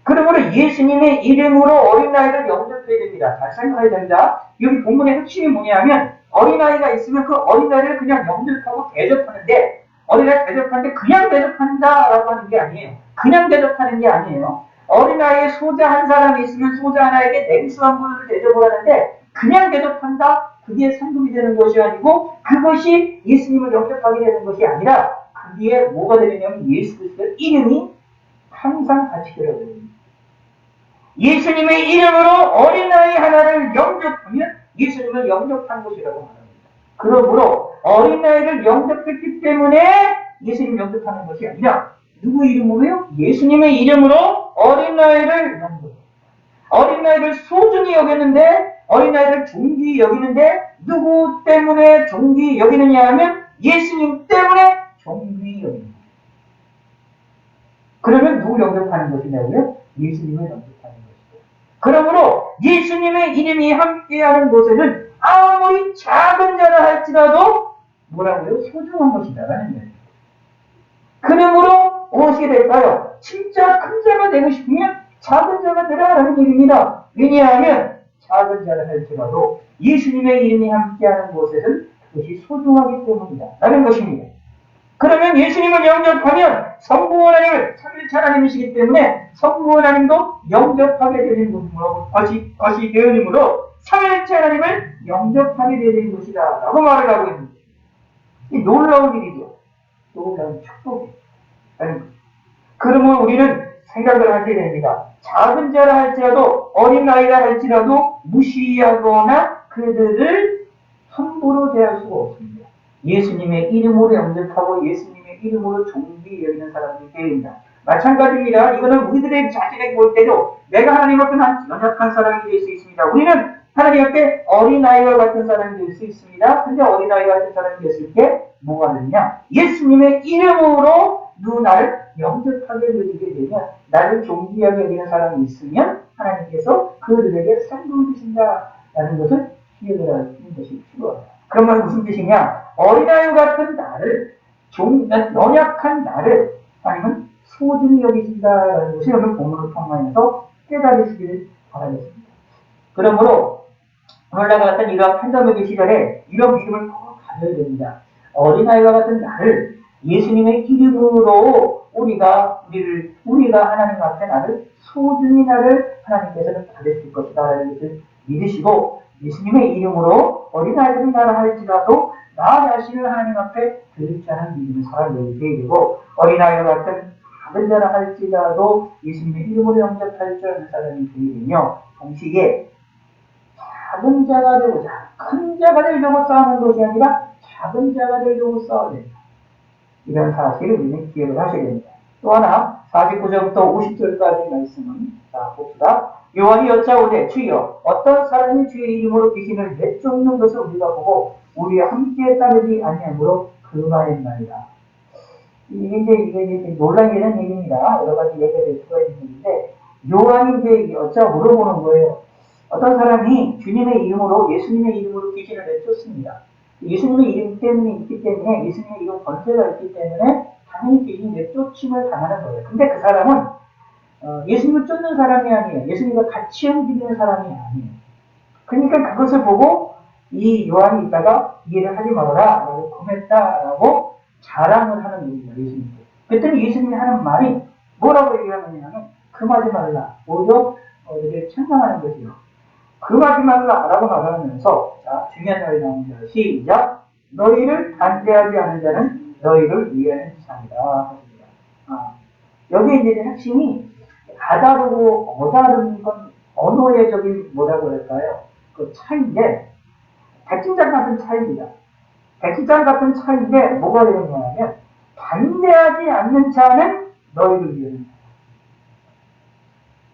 그러므로 예수님의 이름으로 어린아이를 영접해야 됩니다. 잘 생각해야 됩니다. 여기 본문의 핵심이 뭐냐면 어린아이가 있으면 그 어린아이를 그냥 영접하고 대접하는데 어린아이 대접하는데 그냥 대접한다라고 하는 게 아니에요. 그냥 대접하는 게 아니에요. 어린아이의 소자 한 사람이 있으면 소자 하나에게 냉수한 물을 대접을 하는데 그냥 대접한다? 그게 상급이 되는 것이 아니고 그것이 예수님을 영접하게 되는 것이 아니라 그게 뭐가 되냐면 예수 그리스도의 이름이 항상 같이 들어가요. 예수님의 이름으로 어린아이 하나를 영접하면 예수님을 영접한 것이라고 말합니다. 그러므로 어린아이를 영접했기 때문에 예수님 영접하는 것이 아니라 누구 이름으로요? 예수님의 이름으로 어린아이를 영접. 어린아이를 소중히 여겼는데 어린아이를 존귀히 여기는데 누구 때문에 존귀히 여기느냐 하면 예수님 때문에 존귀히 여깁니다. 그러면 누구 영접하는 것이냐고요? 예수님을 영접하는 것이죠. 그러므로 예수님의 이름이 함께하는 곳에는 아무리 작은 자라 할지라도 뭐라고요? 소중한 것이다라는 거예요. 그러므로 무엇이 될까요? 진짜 큰 자가 되고 싶으면 작은 자가 되라라는 얘기입니다. 왜냐하면 작은 자라 할지라도 예수님의 이름이 함께하는 곳에는 그것이 소중하기 때문이다 라는 것입니다. 그러면 예수님을 영접하면 성부 하나님을 삼일체 하나님이시기 때문에 성부 하나님도 영접하게 되는 것이 되어지므로 삼일체 하나님을 영접하게 되는 것이다 라고 말을 하고 있는 거죠. 이 놀라운 일이죠. 놀라운 축복이에요. 그러면 우리는 생각을 하게 됩니다. 작은 자라 할지라도 어린아이라 할지라도 무시하거나 그들을 함부로 대할 수가 없습니다. 예수님의 이름으로 영접하고 예수님의 이름으로 존귀히 여기는 사람들이 되어야 마찬가지입니다. 이거는 우리들의 자신에게 볼 때도 내가 하나님 앞에 연약한 사람이 될 수 있습니다. 우리는 하나님 앞에 어린아이와 같은 사람이 될 수 있습니다. 근데 어린아이와 같은 사람이 됐을 때 뭐가 되느냐? 예수님의 이름으로 누구 나를 영접하게 여기게 되면, 나를 존귀하게 여기는 사람이 있으면 하나님께서 그들에게 상급을 주신다라는 것을 기억을 하시는 것이 필요합니다. 그러면 무슨 뜻이냐? 어린아이 같은 나를, 연약한 나를 하나님은 소중히 여기신다라는 것을 오늘 본문을 통하여서 깨달으시기를 바라겠습니다. 그러므로 오늘날 같은 이러한 팬데믹의 시절에 이런 믿음을 꼭 가져야 됩니다. 어린아이와 같은 나를 예수님의 이름으로 우리가 하나님 앞에 나를 소중히 나를 하나님께서는 받으실 것이다라는 것을 믿으시고, 예수님의 이름으로 어린아이들이 나라 할지라도 나 자신을 하나님 앞에 드리지 않은 믿음을 살아내야 되고, 어린아이와 같은 작은 자라 할지라도 예수님의 이름으로 영접할 줄 아는 사람이 되며, 동시에 작은 자가 되고자 큰 자가 되려고 싸우는 것이 아니라 작은 자가 되려고 싸워야 됩니다. 이런 사실을 우리는 기억을 하셔야 됩니다. 또 하나 49절부터 50절까지 말씀은 자 봅시다. 요한이 여짜오되 주여 어떤 사람이 주의 이름으로 귀신을 내쫓는 것을 우리가 보고 우리와 함께 따르지 아니하므로 금하였나이다. 이게 논란이 되는 얘기입니다. 여러 가지 얘기가 될 수가 있는 얘기인데, 요한이 이제 여짜 물어보는 거예요. 어떤 사람이 주님의 이름으로, 예수님의 이름으로 귀신을 내쫓습니다. 예수님의 이름 때문에 있기 때문에, 예수님의 이름 권세가 있기 때문에 당연히 귀신이 내쫓임을 당하는 거예요. 근데 그 사람은 예수님을 쫓는 사람이 아니에요. 예수님과 같이 움직이는 사람이 아니에요. 그러니까 그것을 보고 이 요한이 있다가 이해를 하지 말아라 라고 금했다라고 자랑을 하는 겁니다. 예수님께. 그랬더니 예수님이 하는 말이 뭐라고 얘기하느냐면 금하지 말라. 오히려 이렇게 찬양하는 것이요. 금하지 말라 라고 말하면서, 자 중요한 말이 나옵니다. 시작. 너희를 반대하지 않은 자는 너희를 위하는 자이다. 여기 이제 핵심이 다다르고 어다른 건 언어의 적인 뭐라고 할까요? 그 차이인데, 백진장 같은 차이입니다. 백진장 같은 차이인데 뭐가 되느냐면 반대하지 않는 자는 너희를 위하는 자.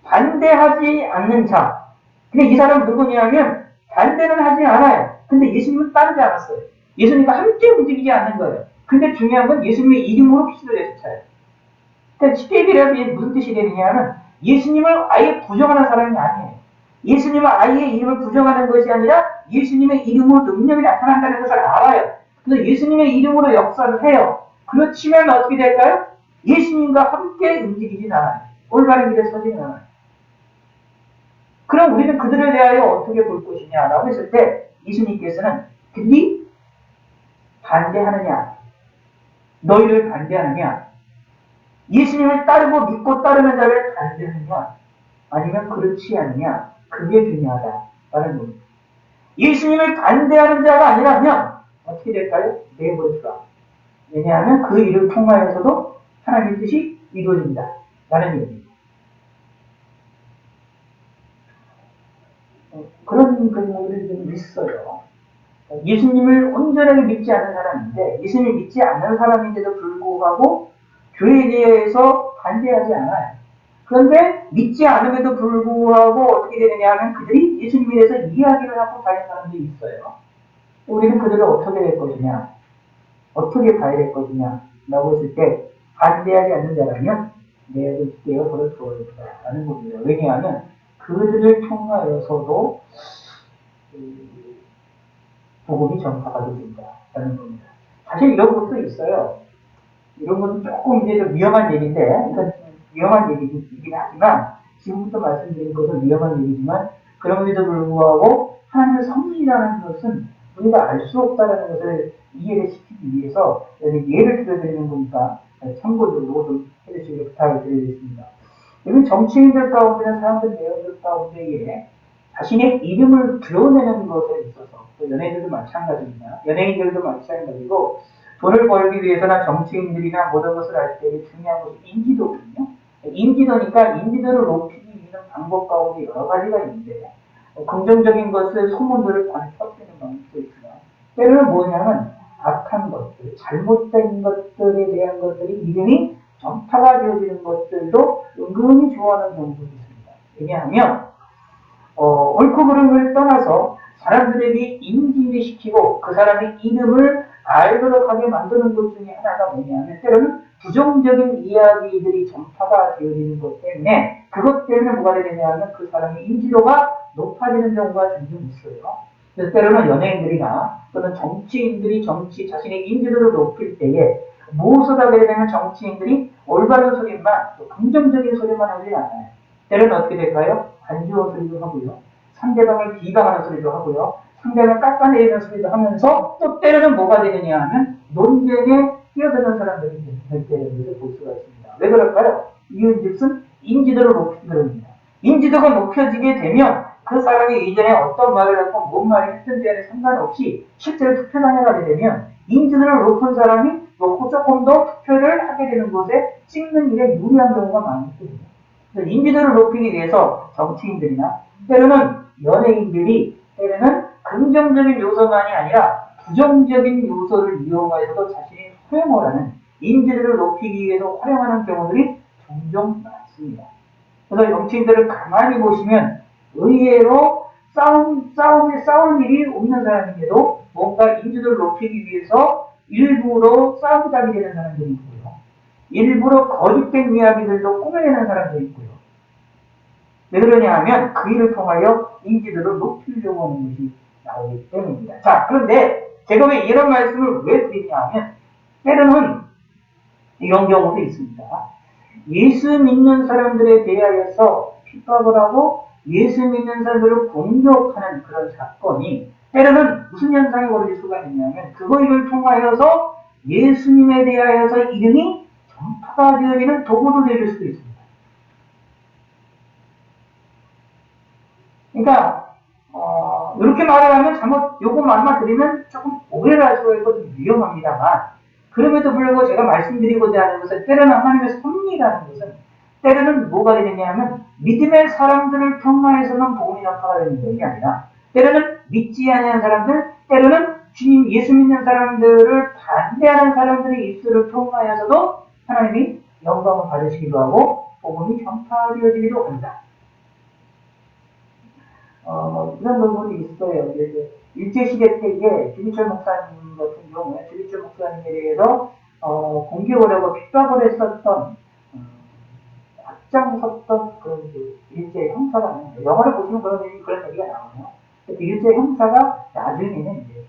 반대하지 않는 자. 근데 이 사람은 누구냐면 반대는 하지 않아요. 근데 예수님은 따르지 않았어요. 예수님과 함께 움직이지 않는 거예요. 근데 중요한 건 예수님의 이름으로 귀신을 내쫓아요. 그러니까 쉽게 얘기하면 무슨 뜻이 되느냐면 예수님을 아예 부정하는 사람이 아니에요. 예수님은 아예 이름을 부정하는 것이 아니라 예수님의 이름으로 능력이 나타난다는 것을 알아요. 그래서 예수님의 이름으로 역사를 해요. 그렇지만 어떻게 될까요? 예수님과 함께 움직이진 않아요. 올바른 길에 서지는 않아요. 그럼 우리는 그들에 대하여 어떻게 볼 것이냐라고 했을 때 예수님께서는 그들이 반대하느냐, 너희를 반대하느냐, 예수님을 따르고 믿고 따르는 자를 반대하느냐, 아니면 그렇지 않느냐, 그게 중요하다라는 겁니다. 예수님을 반대하는 자가 아니라면 어떻게 될까요? 내버려두라. 왜냐하면 그 일을 통하여서도 하나님의 뜻이 이루어진다 라는 얘기입니다. 그런 경우들이 좀 있어요. 예수님을 온전하게 믿지 않는 사람인데, 예수님을 믿지 않는 사람인데도 불구하고 교회에 대해서 반대하지 않아요. 그런데 믿지 않음에도 불구하고 어떻게 되느냐 하면 그들이 예수님에 대해서 이야기를 하고 다니는 사람들이 있어요. 우리는 그들을 어떻게 될 것이냐, 어떻게 봐야 될 것이냐 라고 했을 때 반대하지 않는 자라면 내가 그를 좋아했다라는 겁니다. 왜냐하면 그들을 통하여서도 복음이 전파가 된다라는 겁니다. 사실 이런 것도 있어요. 이런 것은 조금 이제 좀 위험한 얘기인데, 이건 위험한 얘기이긴 하지만, 지금부터 말씀드린 것은 위험한 얘기지만, 그럼에도 불구하고 하나님의 섭리라는 것은 우리가 알 수 없다는 것을 이해를 시키기 위해서 여기 예를 들어드리는 거니까 참고적으로 좀 해주시길 부탁을 드리겠습니다. 여기 정치인들 가운데는 사람들 내용들 가운데에 자신의 이름을 드러내는 것에 있어서, 또 연예인들도 마찬가지입니다. 연예인들도 마찬가지고, 돈을 벌기 위해서나 정치인들이나 모든 것을 할 때 중요한 것이 인지도거든요. 인지도니까 인지도를 높이기 위한 방법 가운데 여러 가지가 있는데, 긍정적인 것을, 소문들을 많이 퍼뜨리는 방법도 있지만, 때로는 뭐냐면 악한 것들, 잘못된 것들에 대한 것들이 이름이 전파가 되어지는 것들도 은근히 좋아하는 경우도 있습니다. 왜냐하면 옳고 그름을 떠나서 사람들에게 인지를 시키고 그 사람의 이름을 알도록 하게 만드는 것 중에 하나가 뭐냐면 때로는 부정적인 이야기들이 전파가 되어지는 것 때문에 그것 때문에 뭐가 되느냐면 그 사람의 인지도가 높아지는 경우가 종종 있어요. 그래서 때로는 연예인들이나 또는 정치인들이 자신의 인지도를 높일 때에 무엇을 하게 되면 정치인들이 올바른 소리만 또 긍정적인 소리만 하지 않아요. 때로는 어떻게 될까요? 안 좋은 소리도 하고요. 상대방을 비방하는 소리도 하고요. 상대방을 깎아내리는 소리도 하면서 또 때로는 뭐가 되느냐 하면 논쟁에 뛰어드는 사람들이 될 때를 볼 수가 있습니다. 왜 그럴까요? 이유인즉슨 인지도를 높이는 인지도가 높여지게 되면 그 사람이 이전에 어떤 말을 했고 뭔 말을 했든지에 상관없이 실제로 투표장에 가게 되면 인지도를 높은 사람이 높고 조금 더 투표를 하게 되는 것에 찍는 일에 유리한 경우가 많거든요. 인지도를 높이기 위해서 정치인들이나 때로는 연예인들이 때로는 긍정적인 요소만이 아니라 부정적인 요소를 이용해서도 자신이 활용을 하는 인지도를 높이기 위해서 활용하는 경우들이 종종 많습니다. 그래서 정치인들을 가만히 보시면 의외로 싸울 일이 없는 사람인데도 뭔가 인지도를 높이기 위해서 일부러 싸움작이 되는 사람들이 있고요. 일부러 거짓된 이야기들도 꾸며내는 사람들이 있고요. 왜 그러냐 하면 그 일을 통하여 인지도를 높이려고 하는 것이 나오기 때문입니다. 자, 그런데 제가 왜 이런 말씀을 왜 드리냐 하면 때로는 이런 경우도 있습니다. 예수 믿는 사람들에 대하여서 핍박을 하고 예수 믿는 사람들을 공격하는 그런 사건이 때로는 무슨 현상이 벌어질 수가 있냐면 그거를 통하여서 예수님에 대하여서 이름이 전파가 되어지는 도구도 될 수도 있습니다. 그러니까 이렇게 말을 하면 잘못 요거 말만 드리면 조금 오해를 할 수가 있고 좀 위험합니다만 그럼에도 불구하고 제가 말씀드리고자 하는 것은 때로는 하나님의 섭리라는 것은 때로는 뭐가 되느냐 하면 믿음의 사람들을 통하여서만 복음이 전파가 되는 것이 아니라 때로는 믿지 않는 사람들 때로는 주님 예수 믿는 사람들을 반대하는 사람들의 입술을 통하여서도 하나님이 영광을 받으시기도 하고 복음이 전파되어지기도 합니다. 이런 부분이 있어요. 일제시대 때에 주기철 목사님 같은 경우에 주기철 목사님에 대해서 공격을 하고 핍박을 했었던 앞장섰던 그 일제 형사가 있는데 영화를 보시면 그런 얘기가 나와요. 그 일제 형사가 나중에는 이제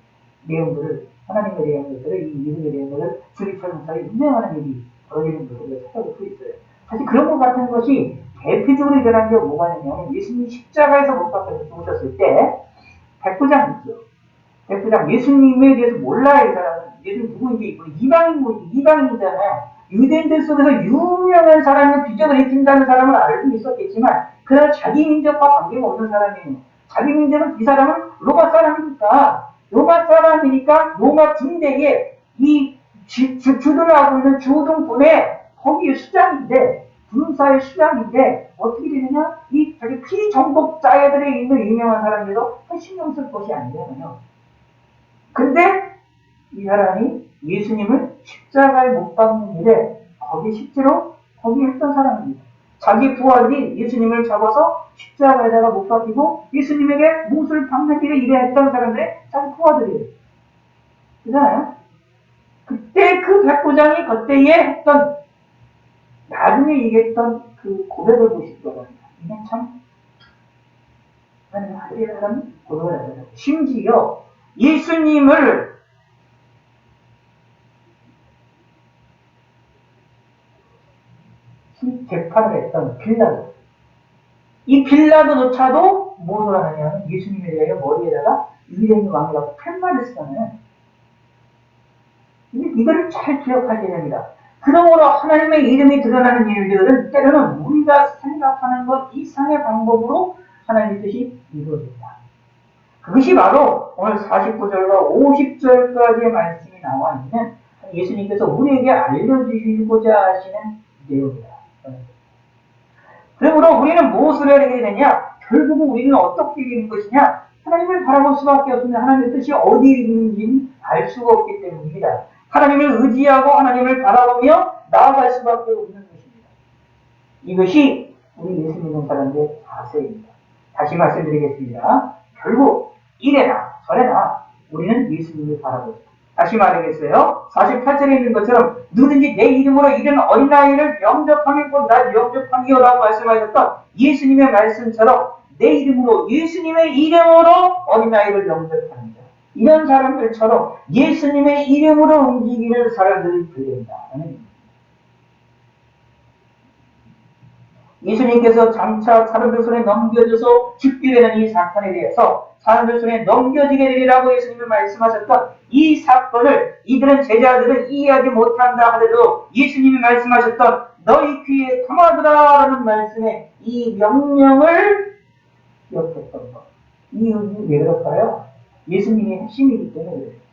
내용들을 하나님에 대한 것들을 이 믿음에 대한 것을 주기철 목사를 인정하는 일이 벌어지는 것을 찾아볼 수 있어요. 사실 그런 것 같은 것이 대표적으로 일어난 게 뭐가 있냐면 예수님이 십자가에서 못 박혀서 죽으셨을 때 백부장 있죠. 백부장 예수님에 대해서 몰라요. 이 사람은 예수님 누구인지 이방인이잖아요. 유대인들 속에서 유명한 사람을 비전을 일으킨다는 사람을 알고 있었겠지만 그러나 자기 민족과 관계가 없는 사람이에요. 자기 민족은 이 사람은 로마 사람이니까 로마 군대에 이 주둔하고 있는 주동군의 거기에 수장인데 군사의 수장인데 어떻게 되느냐? 이 저기 피정복자애들에 있는 유명한 사람들도 신경 쓸 것이 아니잖아요. 근데 이 사람이 예수님을 십자가에 못 박는 일에 실제로 거기 했던 사람입니다. 자기 부하들이 예수님을 잡아서 십자가에다가 못 박히고 예수님에게 못을 박는 일에 일했던 사람들의 자기 부하들이에요. 그잖아요. 그때 그 백부장이 그때에 했던 나중에 얘기했던 그 고백을 보실 거랍니다. 이건 참 하나님 하리라는 고백을 해요. 심지어 예수님을 재판을 했던 빌라도 이 빌라도조차도 무엇을 하느냐면 예수님에 대하여 머리에다가 유대인 왕이라고 팻말을 쓰잖아요. 이거를 잘 기억하셔야 됩니다. 그러므로 하나님의 이름이 드러나는 일들은 때로는 우리가 생각하는 것 이상의 방법으로 하나님의 뜻이 이루어집니다. 그것이 바로 오늘 49절과 50절까지의 말씀이 나와 있는 예수님께서 우리에게 알려주시고자 하시는 내용입니다. 그러므로 우리는 무엇을 해야 되냐? 결국은 우리는 어떻게 되는 것이냐? 하나님을 바라볼 수밖에 없습니다. 하나님의 뜻이 어디에 있는지는 알 수가 없기 때문입니다. 하나님을 의지하고 하나님을 바라보며 나아갈 수밖에 없는 것입니다. 이것이 우리 예수 믿는 사람들의 자세입니다. 다시 말씀드리겠습니다. 결국 이래나 저래나 우리는 예수님을 바라보죠. 다시 말하겠어요. 48절에 있는 것처럼 누구든지 내 이름으로 이른 어린아이를 영접하면 곧 날 영접하기요라고 말씀하셨던 예수님의 말씀처럼 내 이름으로, 예수님의 이름으로 어린아이를 영접합니다. 이런 사람들처럼 예수님의 이름으로 움직이는 사람들이 되된다는 예수님께서 장차 사람들 손에 넘겨져서 죽게 되는 이 사건에 대해서 사람들 손에 넘겨지게 되리라고 예수님이 말씀하셨던 이 사건을 이들은 제자들은 이해하지 못한다 하더라도 예수님이 말씀하셨던 너희 귀에 담아두라라는 말씀에 이 명령을 기억했던 것. 이 의미 왜 그럴까요? 예수님이 핵심이기 때문에 그래요.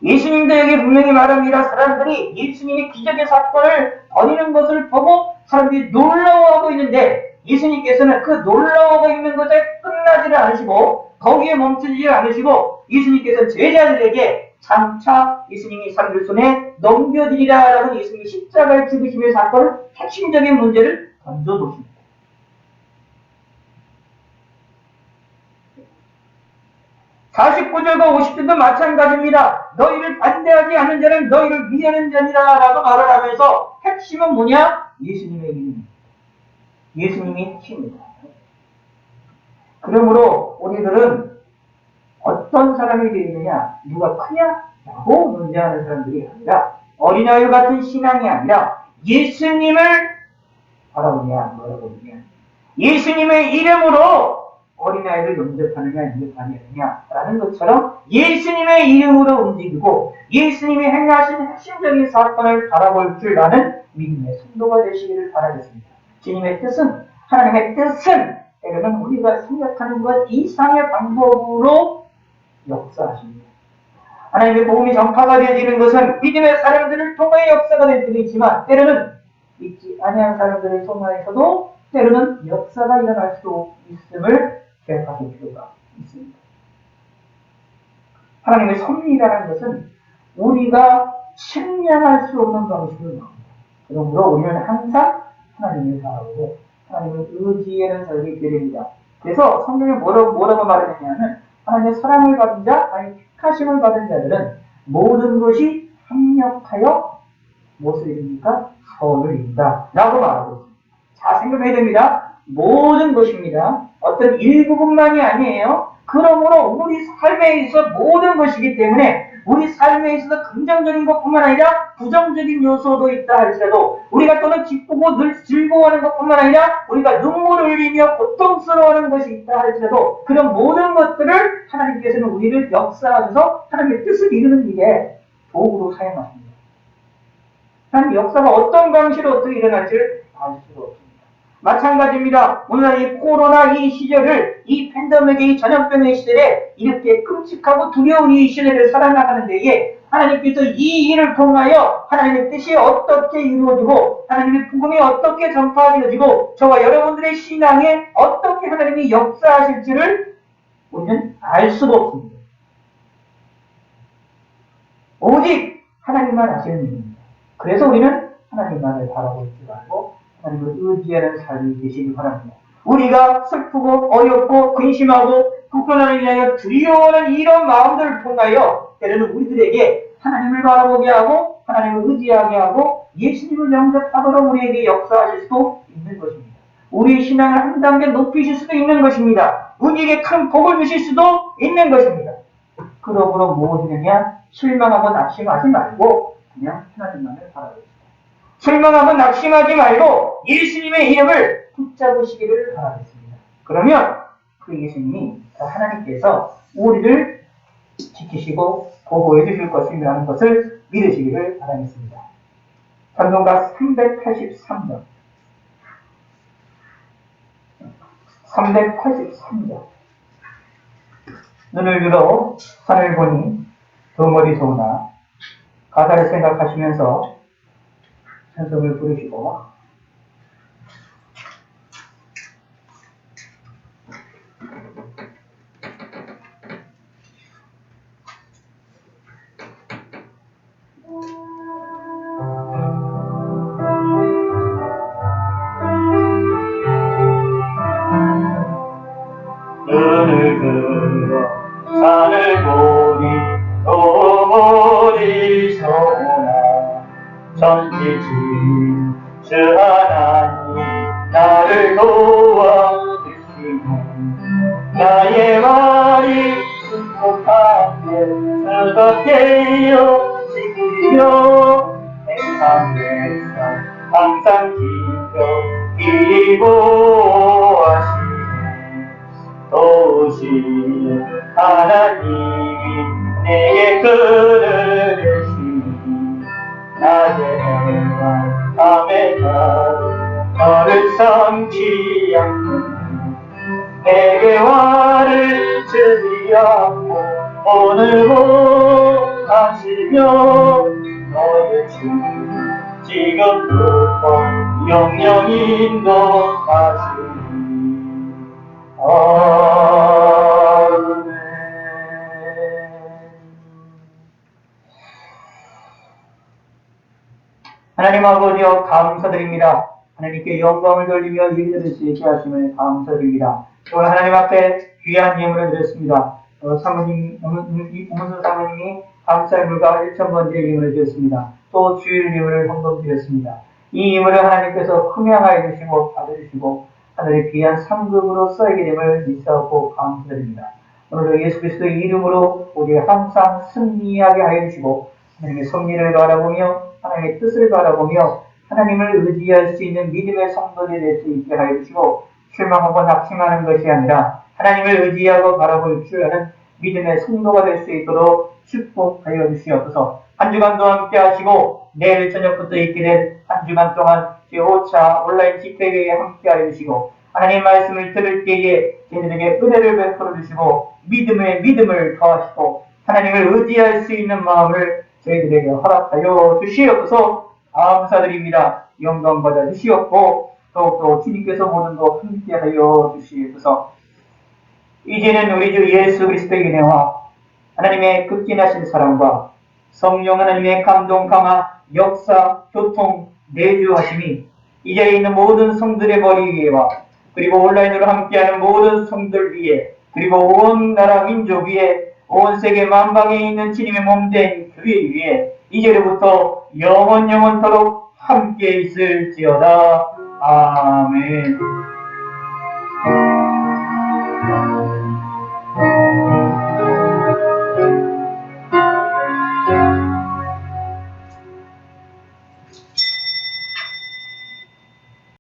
예수님도 여기 분명히 말합니다. 사람들이 예수님이 기적의 사건을 벌이는 것을 보고 사람들이 놀라워하고 있는데 예수님께서는 그 놀라워하고 있는 것에 끝나지를 않으시고 거기에 멈추지 않으시고 예수님께서는 제자들에게 장차 예수님이 사람들 손에 넘겨지리라라는 예수님이 십자가에 죽으심의 사건을 핵심적인 문제를 던져놓습니다. 49절과 50절도 마찬가지입니다. 너희를 반대하지 않는 자는 너희를 위하는 자니라 라고 말을 하면서 핵심은 뭐냐? 예수님의 이름입니다. 예수님이 핵심입니다. 그러므로 우리들은 어떤 사람이 되느냐, 누가 크냐? 라고 논쟁하는 사람들이 아니라 어린아이 같은 신앙이 아니라 예수님을 바라보냐, 바라보느냐. 예수님의 이름으로 어린아이를 영접하느냐, 영접하느냐라는 것처럼 예수님의 이름으로 움직이고 예수님이 행하신 핵심적인 사건을 바라볼 줄 아는 믿음의 성도가 되시기를 바라겠습니다. 주님의 뜻은, 하나님의 뜻은 때로는 우리가 생각하는 것 이상의 방법으로 역사하십니다. 하나님의 복음이 전파가 되어지는 것은 믿음의 사람들을 통해 역사가 될 때도 있지만 때로는 믿지 아니한 사람들을 통해서도 때로는 역사가 일어날 수도 있음을 기억하실 필요가 있습니다. 하나님의 섭리라는 것은 우리가 측량할 수 없는 방식으로 나옵니다. 그러므로 우리는 항상 하나님을 바라보고 하나님을 의지하는 살기 때문입니다. 그래서 성경에 뭐라고 말하느냐면 하나님의 사랑을 받은 자, 아니 택하심을 받은 자들은 모든 것이 합력하여 무엇을 이룹니까? 선을 이룬다 라고 말하고 있습니다. 자, 생각해야 됩니다. 모든 것입니다. 어떤 일부분만이 아니에요. 그러므로 우리 삶에 있어 모든 것이기 때문에 우리 삶에 있어서 긍정적인 것뿐만 아니라 부정적인 요소도 있다 할지라도 우리가 또는 기쁘고 늘 즐거워하는 것뿐만 아니라 우리가 눈물을 흘리며 고통스러워하는 것이 있다 할지라도 그런 모든 것들을 하나님께서는 우리를 역사하셔서 하나님의 뜻을 이루는 일에 도구로 사용하십니다. 하나님 역사가 어떤 방식으로 어떻게 일어날지를 알 수가 없습니다. 마찬가지입니다. 오늘날 이 코로나 이 시절을, 이 팬데믹의 이 전염병의 시절에 이렇게 끔찍하고 두려운 이 시대를 살아나가는 데에 하나님께서 이 일을 통하여 하나님의 뜻이 어떻게 이루어지고 하나님의 복음이 어떻게 전파되어지고 저와 여러분들의 신앙에 어떻게 하나님이 역사하실지를 우리는 알 수가 없습니다. 오직 하나님만 아시는 일입니다. 그래서 우리는 하나님만을 바라볼 줄 알고 하나님을 의지하는 삶이 되시기 바랍니다. 우리가 슬프고 어렵고 근심하고 국가를 인하여 두려워하는 이런 마음들을 통하여 때로는 우리들에게 하나님을 바라보게 하고 하나님을 의지하게 하고 예수님을 영접하도록 우리에게 역사하실 수도 있는 것입니다. 우리의 신앙을 한 단계 높이실 수도 있는 것입니다. 우리에게 큰 복을 주실 수도 있는 것입니다. 그러므로 무엇이냐? 실망하고 낙심하지 말고 그냥 하나님만을 바라보십시오. 실망하고 낙심하지 말고 예수님의 이름을 붙잡으시기를 바라겠습니다. 그러면 그 예수님이, 하나님께서 우리를 지키시고 보호해 주실 것이라는 것을 믿으시기를 바라겠습니다. 찬송가 383장 383장 눈을 들어 산을 보니 덩어리 소나 가사를 생각하시면서 찬송을 부르시고 눈을 들어 산을 보니 덩어리 전지주인 주 하나님 나를 도와주시네. 나의 말이 순복하게 즐겁게요 지키려 행한 백성 항상 지켜 기보하시네. 도우신 하나님이 내게 그를 내시니 낮에 해와 밤에 너를 삼지 않고 내게 화를 주지 않고 오늘도 하시며 너의 주 지금부터 영영 인도하시니 아멘. 하나님 아버지여 감사드립니다. 하나님께 영광을 돌리며 예배드릴 수 있게 하심을 감사드립니다. 오늘 하나님 앞에 귀한 예물을 드렸습니다. 사모님, 오문수 사모님이 감사물과 1,000번째 예물을 드렸습니다. 또 주일 예물을 헌금 드렸습니다. 이 예물을 하나님께서 흠양하여 주시고 받아주시고 하늘의 귀한 상급으로 써이게 됨을 믿사옵고 감사드립니다. 오늘도 예수 그리스도의 이름으로 우리 항상 승리하게 하여 주시고 하나님의 섭리를 바라보며 하나님의 뜻을 바라보며 하나님을 의지할 수 있는 믿음의 성도들이 될 수 있게 하여 주시고 실망하고 낙심하는 것이 아니라 하나님을 의지하고 바라볼 줄 아는 믿음의 성도가 될 수 있도록 축복하여 주시옵소서. 한 주간도 함께 하시고 내일 저녁부터 있게 된 한 주간 동안 제5차 온라인 집회에 함께 하여 주시고 하나님 말씀을 들을 때에 저희들에게 은혜를 베풀어 주시고 믿음을 더하시고 하나님을 의지할 수 있는 마음을 저희들에게 허락하여 주시옵소서. 감사드립니다. 영광 받아 주시옵고 더욱더 주님께서 모든도 함께하여 주시옵소서. 이제는 우리 주 예수 그리스도의 은혜와 하나님의 극진하신 사랑과 성령 하나님의 감동 강화 역사 교통 내주하심이 이 자리에 있는 모든 성들의 머리 위에와 그리고 온라인으로 함께하는 모든 성들 위에 그리고 온 나라 민족 위에 온 세계 만방에 있는 주님의 몸된 교회 위에 이제로부터 영원토록 함께 있을지어다. 아멘.